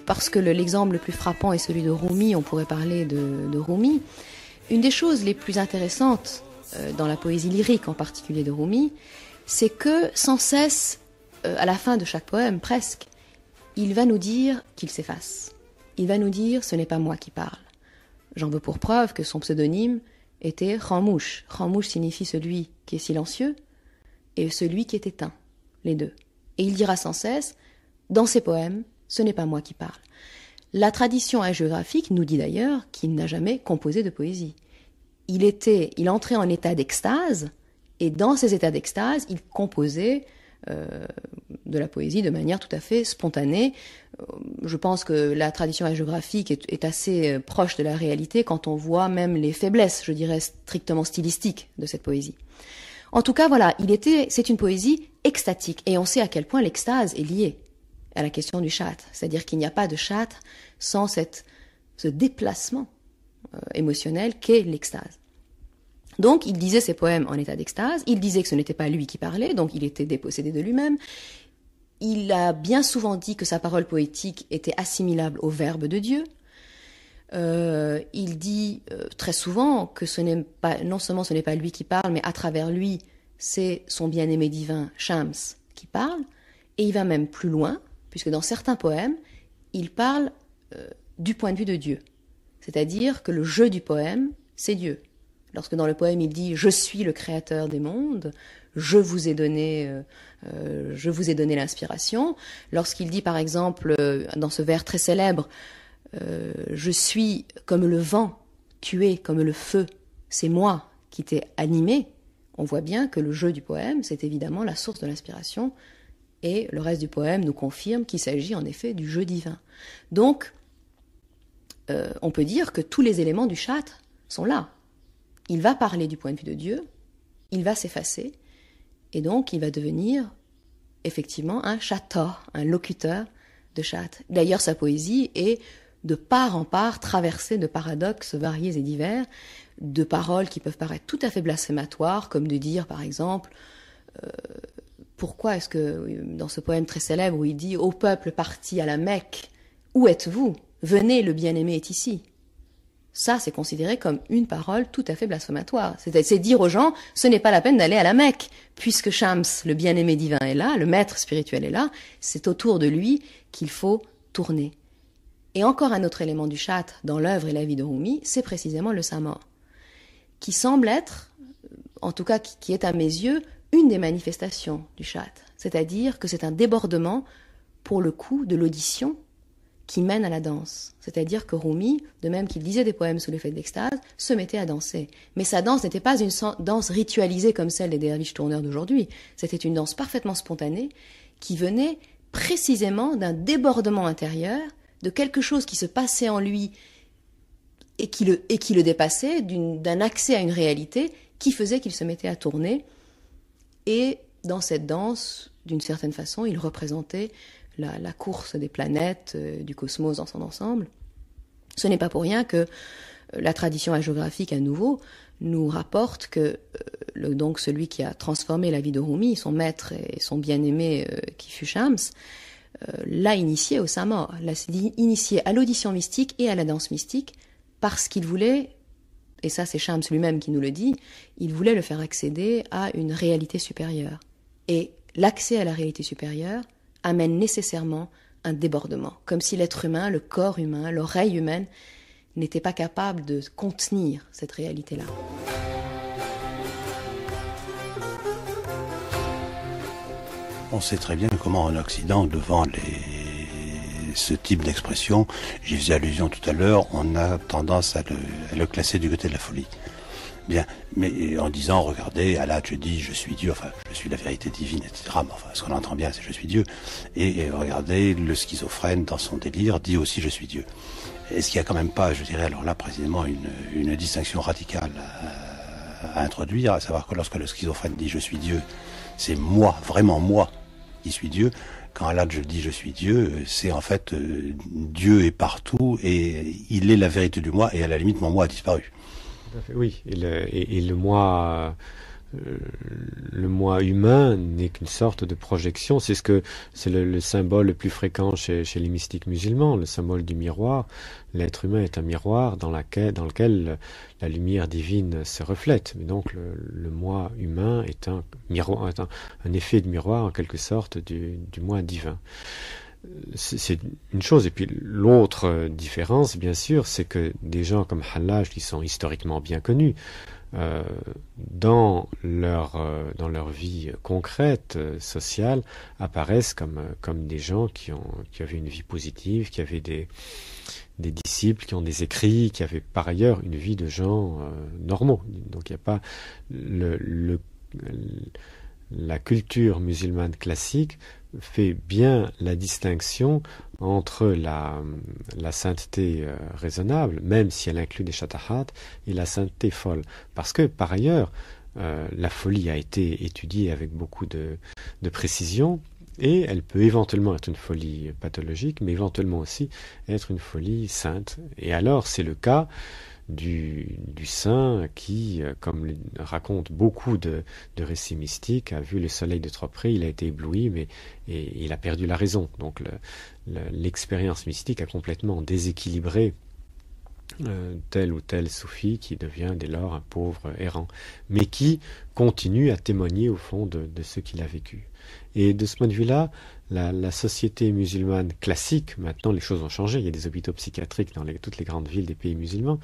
Parce que l'exemple le plus frappant est celui de Rumi, on pourrait parler de Rumi. Une des choses les plus intéressantes dans la poésie lyrique, en particulier de Rumi, c'est que sans cesse, à la fin de chaque poème, presque, il va nous dire qu'il s'efface. Il va nous dire « ce n'est pas moi qui parle ». J'en veux pour preuve que son pseudonyme était Khamouch. Khamouch signifie celui qui est silencieux et celui qui est éteint, les deux. Et il dira sans cesse, dans ses poèmes, ce n'est pas moi qui parle. La tradition hagiographique nous dit d'ailleurs qu'il n'a jamais composé de poésie. Il entrait en état d'extase, et dans ces états d'extase, il composait de la poésie de manière tout à fait spontanée. Je pense que la tradition hagiographique est assez proche de la réalité quand on voit même les faiblesses, je dirais, strictement stylistiques de cette poésie. En tout cas, voilà, c'est une poésie extatique, et on sait à quel point l'extase est liée à la question du châtre, c'est-à-dire qu'il n'y a pas de châtre sans ce déplacement émotionnel qu'est l'extase. Donc, il disait ses poèmes en état d'extase, il disait que ce n'était pas lui qui parlait, donc il était dépossédé de lui-même. Il a bien souvent dit que sa parole poétique était assimilable au verbe de Dieu. Il dit très souvent que non seulement ce n'est pas lui qui parle, mais à travers lui, c'est son bien-aimé divin, Shams, qui parle, et il va même plus loin, puisque dans certains poèmes, il parle du point de vue de Dieu. C'est-à-dire que le jeu du poème, c'est Dieu. Lorsque dans le poème, il dit « Je suis le créateur des mondes, je vous ai donné l'inspiration », lorsqu'il dit par exemple, dans ce vers très célèbre, « Je suis comme le vent, tu es comme le feu, c'est moi qui t'ai animé », on voit bien que le jeu du poème, c'est évidemment la source de l'inspiration, et le reste du poème nous confirme qu'il s'agit en effet du jeu divin. Donc, on peut dire que tous les éléments du châtre sont là. Il va parler du point de vue de Dieu, il va s'effacer, et donc il va devenir effectivement un châteur, un locuteur de châtre. D'ailleurs, sa poésie est de part en part traversée de paradoxes variés et divers, de paroles qui peuvent paraître tout à fait blasphématoires, comme de dire par exemple... pourquoi est-ce que, dans ce poème très célèbre où il dit « Ô peuple parti à la Mecque, où êtes-vous? Venez, le bien-aimé est ici ». Ça, c'est considéré comme une parole tout à fait blasphématoire. C'est dire aux gens « Ce n'est pas la peine d'aller à la Mecque, puisque Shams, le bien-aimé divin, est là, le maître spirituel est là, c'est autour de lui qu'il faut tourner ». Et encore un autre élément du châtre dans l'œuvre et la vie de Rumi, c'est précisément le Samar, qui semble être, en tout cas qui est à mes yeux, une des manifestations du châtre, c'est-à-dire que c'est un débordement, pour le coup, de l'audition qui mène à la danse. C'est-à-dire que Rumi, de même qu'il disait des poèmes sous l'effet de l'extase, se mettait à danser. Mais sa danse n'était pas une danse ritualisée comme celle des derviches tourneurs d'aujourd'hui. C'était une danse parfaitement spontanée qui venait précisément d'un débordement intérieur, de quelque chose qui se passait en lui et qui le dépassait, d'un accès à une réalité qui faisait qu'il se mettait à tourner. Et dans cette danse, d'une certaine façon, il représentait la course des planètes, du cosmos dans son ensemble. Ce n'est pas pour rien que la tradition hagiographique, à nouveau, nous rapporte que donc celui qui a transformé la vie de Rumi, son maître et son bien-aimé qui fut Shams, l'a initié au Samar, l'a initié à l'audition mystique et à la danse mystique, parce qu'il voulait et ça c'est Shams lui-même qui nous le dit, il voulait le faire accéder à une réalité supérieure. Et l'accès à la réalité supérieure amène nécessairement un débordement, comme si l'être humain, le corps humain, l'oreille humaine n'était pas capable de contenir cette réalité-là. On sait très bien comment en Occident, devant ce type d'expression, j'y faisais allusion tout à l'heure, on a tendance à le classer du côté de la folie. Bien, mais en disant, regardez, Allah te dit, je suis Dieu, enfin, je suis la vérité divine, etc. Mais enfin, ce qu'on entend bien, c'est je suis Dieu. Et regardez, le schizophrène, dans son délire, dit aussi je suis Dieu. Est-ce qu'il n'y a quand même pas, je dirais, alors là, précisément, une distinction radicale à introduire, à savoir que lorsque le schizophrène dit je suis Dieu, c'est moi, vraiment moi, qui suis Dieu. Quand Allah dit je suis Dieu, c'est en fait Dieu est partout et il est la vérité du moi et à la limite mon moi a disparu. Oui, et le moi humain n'est qu'une sorte de projection. C'est le symbole le plus fréquent chez les mystiques musulmans, le symbole du miroir. L'être humain est un miroir dans lequel la lumière divine se reflète. Mais donc le moi humain est un miroir, un effet de miroir en quelque sorte du moi divin. C'est une chose. Et puis l'autre différence, bien sûr, c'est que des gens comme Hallaj, qui sont historiquement bien connus, dans leur vie concrète, sociale, apparaissent comme des gens qui avaient une vie positive, qui avaient des disciples, qui ont des écrits, qui avaient par ailleurs une vie de gens normaux. Donc il n'y a pas la culture musulmane classique fait bien la distinction entre la sainteté raisonnable, même si elle inclut des shatahat, et la sainteté folle. Parce que, par ailleurs, la folie a été étudiée avec beaucoup de précision, et elle peut éventuellement être une folie pathologique, mais éventuellement aussi être une folie sainte. Et alors, c'est le cas du saint qui, comme racontent beaucoup de récits mystiques, a vu le soleil de trois près, il a été ébloui, et il a perdu la raison. Donc l'expérience mystique a complètement déséquilibré tel ou tel soufi qui devient dès lors un pauvre errant, mais qui continue à témoigner au fond de ce qu'il a vécu. Et de ce point de vue-là, la société musulmane classique, maintenant les choses ont changé, il y a des hôpitaux psychiatriques dans toutes les grandes villes des pays musulmans,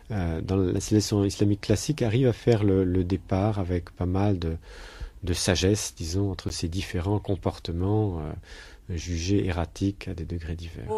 dans la civilisation islamique classique arrive à faire le départ avec pas mal de sagesse, disons, entre ces différents comportements jugés erratiques à des degrés divers.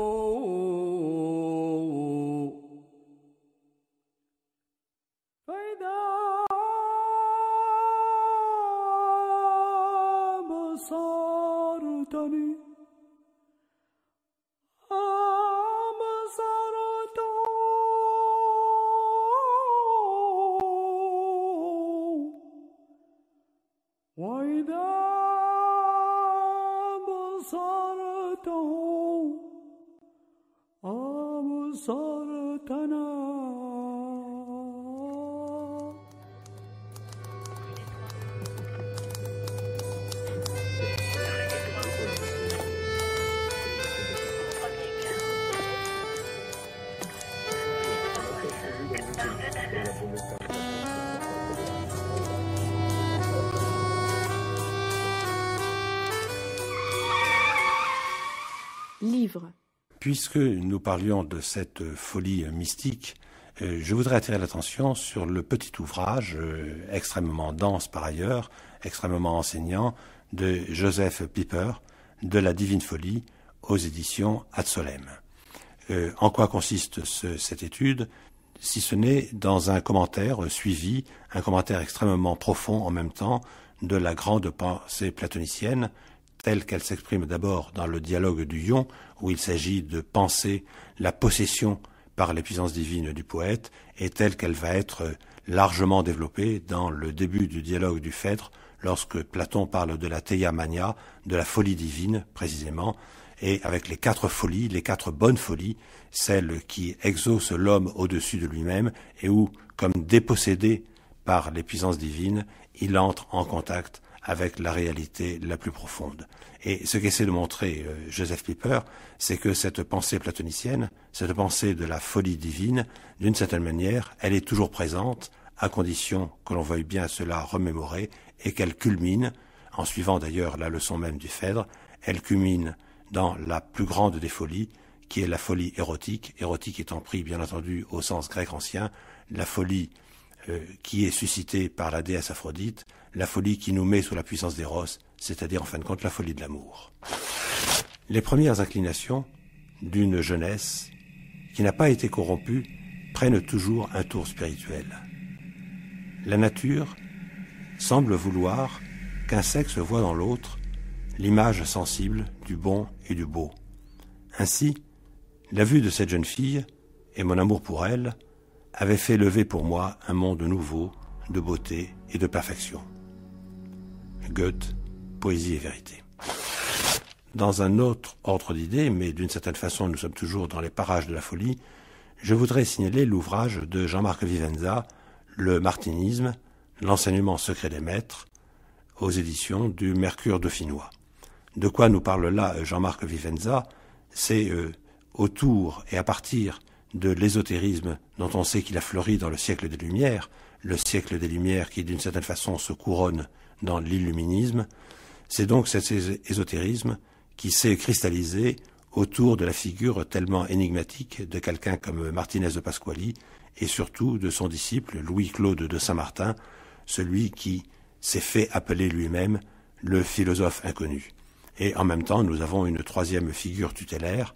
Livre. Puisque nous parlions de cette folie mystique, je voudrais attirer l'attention sur le petit ouvrage extrêmement dense par ailleurs, extrêmement enseignant, de Joseph Pieper, de la Divine Folie, aux éditions Ad-Solem. En quoi consiste cette étude, si ce n'est dans un commentaire suivi, un commentaire extrêmement profond en même temps, de la grande pensée platonicienne, telle qu'elle s'exprime d'abord dans le dialogue du Ion, où il s'agit de penser la possession par les puissances divines du poète, et telle qu'elle va être largement développée dans le début du dialogue du Phèdre, lorsque Platon parle de la Theia Mania, de la folie divine précisément, et avec les 4 folies, les 4 bonnes folies, celles qui exaucent l'homme au-dessus de lui-même, et où, comme dépossédé par les puissances divines, il entre en contact avec la réalité la plus profonde. Et ce qu'essaie de montrer Joseph Pieper, c'est que cette pensée platonicienne, cette pensée de la folie divine, d'une certaine manière, elle est toujours présente, à condition que l'on veuille bien cela remémorer, et qu'elle culmine, en suivant d'ailleurs la leçon même du Phèdre, elle culmine dans la plus grande des folies, qui est la folie érotique, érotique étant pris bien entendu au sens grec ancien, la folie qui est suscitée par la déesse Aphrodite, la folie qui nous met sous la puissance d'Éros, c'est-à-dire en fin de compte la folie de l'amour. Les premières inclinations d'une jeunesse qui n'a pas été corrompue prennent toujours un tour spirituel. La nature semble vouloir qu'un sexe voie dans l'autre l'image sensible du bon et du beau. Ainsi, la vue de cette jeune fille et mon amour pour elle avait fait lever pour moi un monde nouveau de beauté et de perfection. Goethe, Poésie et vérité. Dans un autre ordre d'idées, mais d'une certaine façon nous sommes toujours dans les parages de la folie, je voudrais signaler l'ouvrage de Jean-Marc Vivenza, Le Martinisme, l'enseignement secret des maîtres, aux éditions du Mercure dauphinois. De quoi nous parle là Jean-Marc Vivenza? C'est autour et à partir de l'ésotérisme dont on sait qu'il a fleuri dans le siècle des Lumières, le siècle des Lumières qui d'une certaine façon se couronne dans l'illuminisme, c'est donc cet ésotérisme qui s'est cristallisé autour de la figure tellement énigmatique de quelqu'un comme Martinez de Pasquali et surtout de son disciple Louis-Claude de Saint-Martin, celui qui s'est fait appeler lui-même le philosophe inconnu. Et en même temps, nous avons une troisième figure tutélaire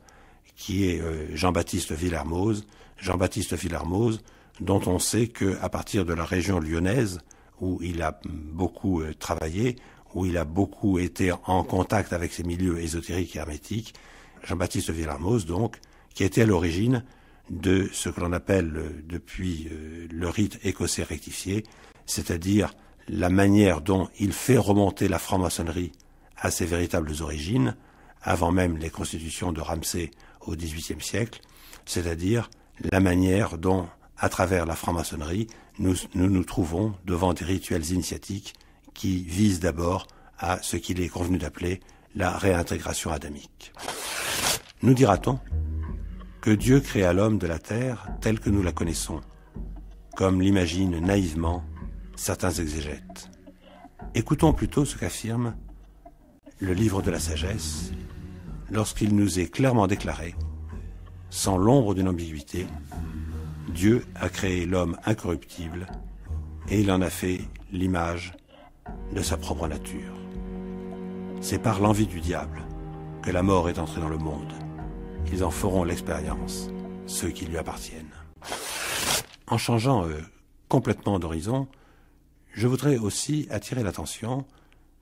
qui est Jean-Baptiste Villermoz. Jean-Baptiste Villermoz, dont on sait qu'à partir de la région lyonnaise, où il a beaucoup travaillé, où il a beaucoup été en contact avec ces milieux ésotériques et hermétiques, Jean-Baptiste Villermoz, donc, qui était à l'origine de ce que l'on appelle depuis le rite écossais rectifié, c'est-à-dire la manière dont il fait remonter la franc-maçonnerie à ses véritables origines, avant même les constitutions de Ramsay au XVIIIe siècle, c'est-à-dire la manière dont, à travers la franc-maçonnerie, nous trouvons devant des rituels initiatiques qui visent d'abord à ce qu'il est convenu d'appeler la réintégration adamique. Nous dira-t-on que Dieu créa l'homme de la terre telle que nous la connaissons, comme l'imaginent naïvement certains exégètes. Écoutons plutôt ce qu'affirme le livre de la sagesse, lorsqu'il nous est clairement déclaré, sans l'ombre d'une ambiguïté, Dieu a créé l'homme incorruptible et il en a fait l'image de sa propre nature. C'est par l'envie du diable que la mort est entrée dans le monde. Ils en feront l'expérience, ceux qui lui appartiennent. En changeant complètement d'horizon, je voudrais aussi attirer l'attention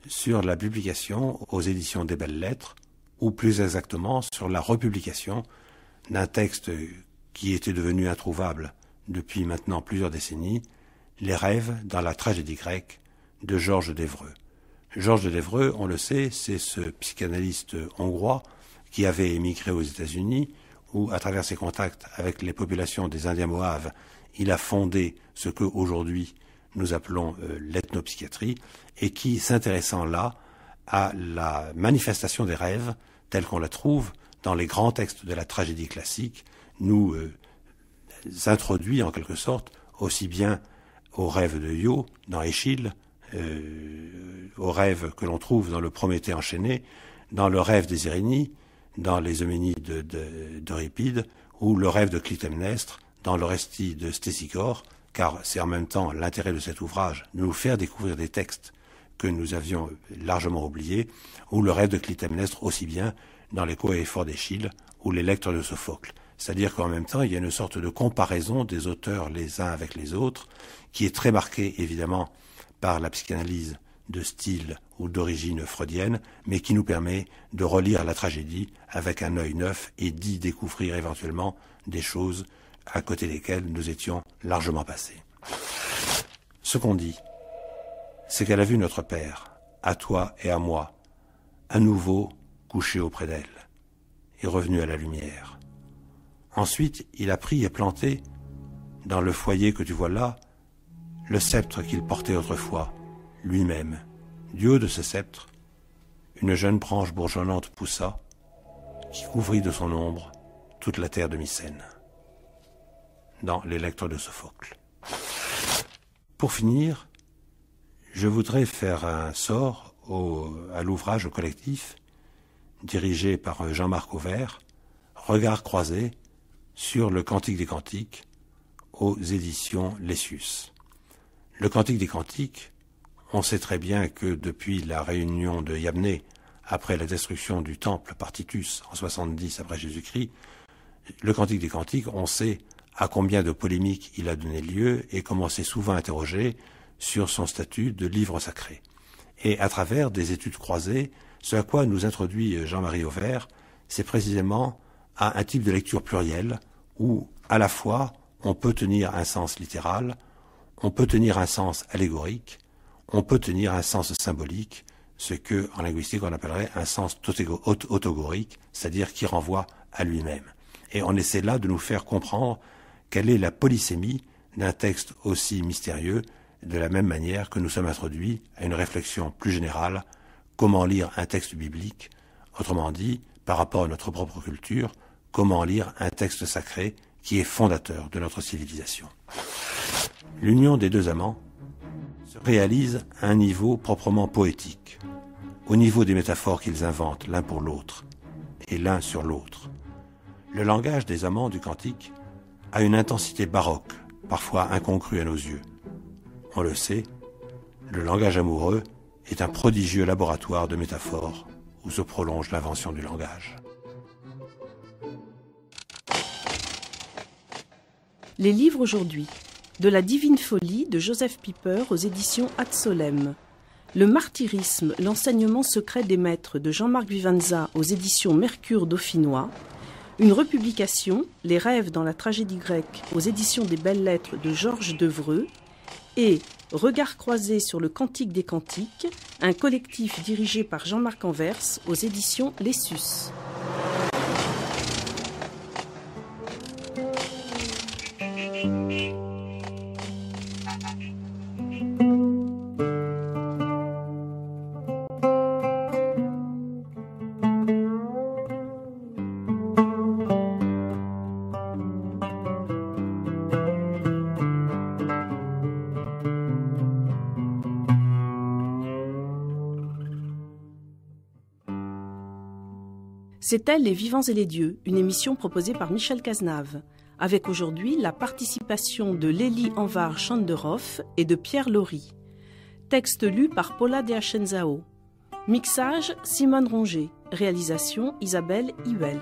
sur la publication aux éditions des Belles Lettres, ou plus exactement sur la republication d'un texte qui était devenu introuvable depuis maintenant plusieurs décennies, Les rêves dans la tragédie grecque de Georges d'Évreux. Georges d'Évreux, on le sait, c'est ce psychanalyste hongrois qui avait émigré aux États-Unis, où, à travers ses contacts avec les populations des Indiens Mohaves, il a fondé ce qu'aujourd'hui nous appelons l'ethnopsychiatrie, et qui, s'intéressant là à la manifestation des rêves, telle qu'on la trouve dans les grands textes de la tragédie classique, nous introduit en quelque sorte aussi bien aux rêves de Io, dans Échille, aux rêves que l'on trouve dans le Prométhée enchaîné, dans le rêve des Irénies, dans les Euménides d'Euripide, ou le rêve de Clytemnestre, dans l'Orestie de Stésichore, car c'est en même temps l'intérêt de cet ouvrage de nous faire découvrir des textes que nous avions largement oubliés, ou le rêve de Clytemnestre aussi bien dans les Coéphores d'Échille ou les lecteurs de Sophocle. C'est-à-dire qu'en même temps, il y a une sorte de comparaison des auteurs les uns avec les autres, qui est très marquée évidemment par la psychanalyse de style ou d'origine freudienne, mais qui nous permet de relire la tragédie avec un œil neuf et d'y découvrir éventuellement des choses à côté desquelles nous étions largement passés. Ce qu'on dit, c'est qu'elle a vu notre Père, à toi et à moi, à nouveau couché auprès d'elle, et revenu à la lumière. Ensuite, il a pris et planté, dans le foyer que tu vois là, le sceptre qu'il portait autrefois, lui-même, Du haut de ce sceptre, une jeune branche bourgeonnante poussa, qui couvrit de son ombre toute la terre de Mycène. Dans Les Lecteurs de Sophocle. Pour finir, je voudrais faire un sort à l'ouvrage collectif dirigé par Jean-Marc Auvert, Regards croisés sur le Cantique des Cantiques aux éditions Lessius. Le Cantique des Cantiques, on sait très bien que depuis la réunion de Yamné, après la destruction du temple par Titus en 70 après Jésus-Christ, le Cantique des Cantiques, on sait à combien de polémiques il a donné lieu et comment c'est souvent interrogé sur son statut de livre sacré. Et à travers des études croisées, ce à quoi nous introduit Jean-Marie Auvert, c'est précisément à un type de lecture plurielle où, à la fois, on peut tenir un sens littéral, on peut tenir un sens allégorique, on peut tenir un sens symbolique, ce que, en linguistique, on appellerait un sens autogorique, c'est-à-dire qui renvoie à lui-même. Et on essaie là de nous faire comprendre quelle est la polysémie d'un texte aussi mystérieux, de la même manière que nous sommes introduits à une réflexion plus générale, comment lire un texte biblique, autrement dit, par rapport à notre propre culture, comment lire un texte sacré qui est fondateur de notre civilisation. L'union des deux amants se réalise à un niveau proprement poétique, au niveau des métaphores qu'ils inventent l'un pour l'autre et l'un sur l'autre. Le langage des amants du cantique a une intensité baroque, parfois incongrue à nos yeux. On le sait, le langage amoureux est un prodigieux laboratoire de métaphores où se prolonge l'invention du langage. Les livres aujourd'hui. De la divine folie de Joseph Pieper aux éditions Ad Solem. Le martyrisme, l'enseignement secret des maîtres de Jean-Marc Vivanza aux éditions Mercure Dauphinois. Une republication, Les rêves dans la tragédie grecque aux éditions des Belles Lettres de Georges Devreux. Et Regards croisés sur le Cantique des Cantiques, un collectif dirigé par Jean-Marc Anvers aux éditions Lessius. C'était Les Vivants et les Dieux, une émission proposée par Michel Cazenave, avec aujourd'hui la participation de Lélie Anvar-Chanderoff et de Pierre Laurie. Texte lu par Paula de Achenzao. Mixage Simone Ronger. Réalisation Isabelle Huel.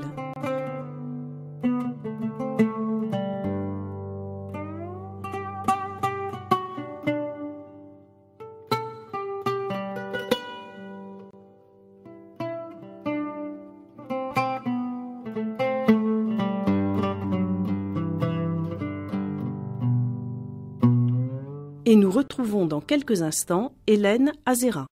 Et nous retrouvons dans quelques instants Hélène Azera.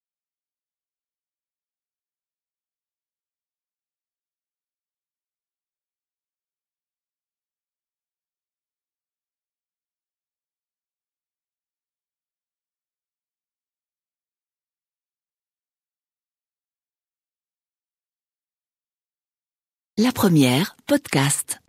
La première, podcast.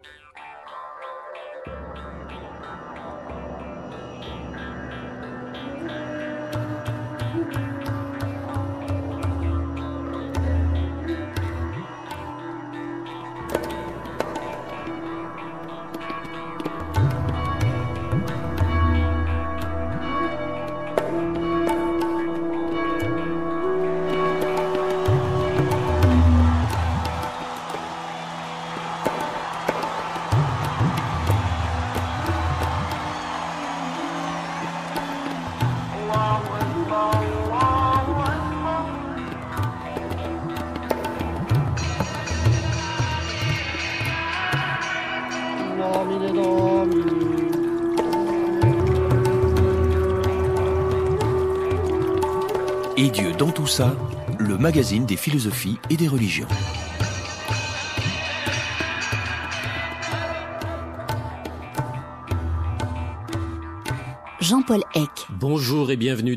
Et Dieu dans tout ça, le magazine des philosophies et des religions. Jean-Paul Eck. Bonjour et bienvenue.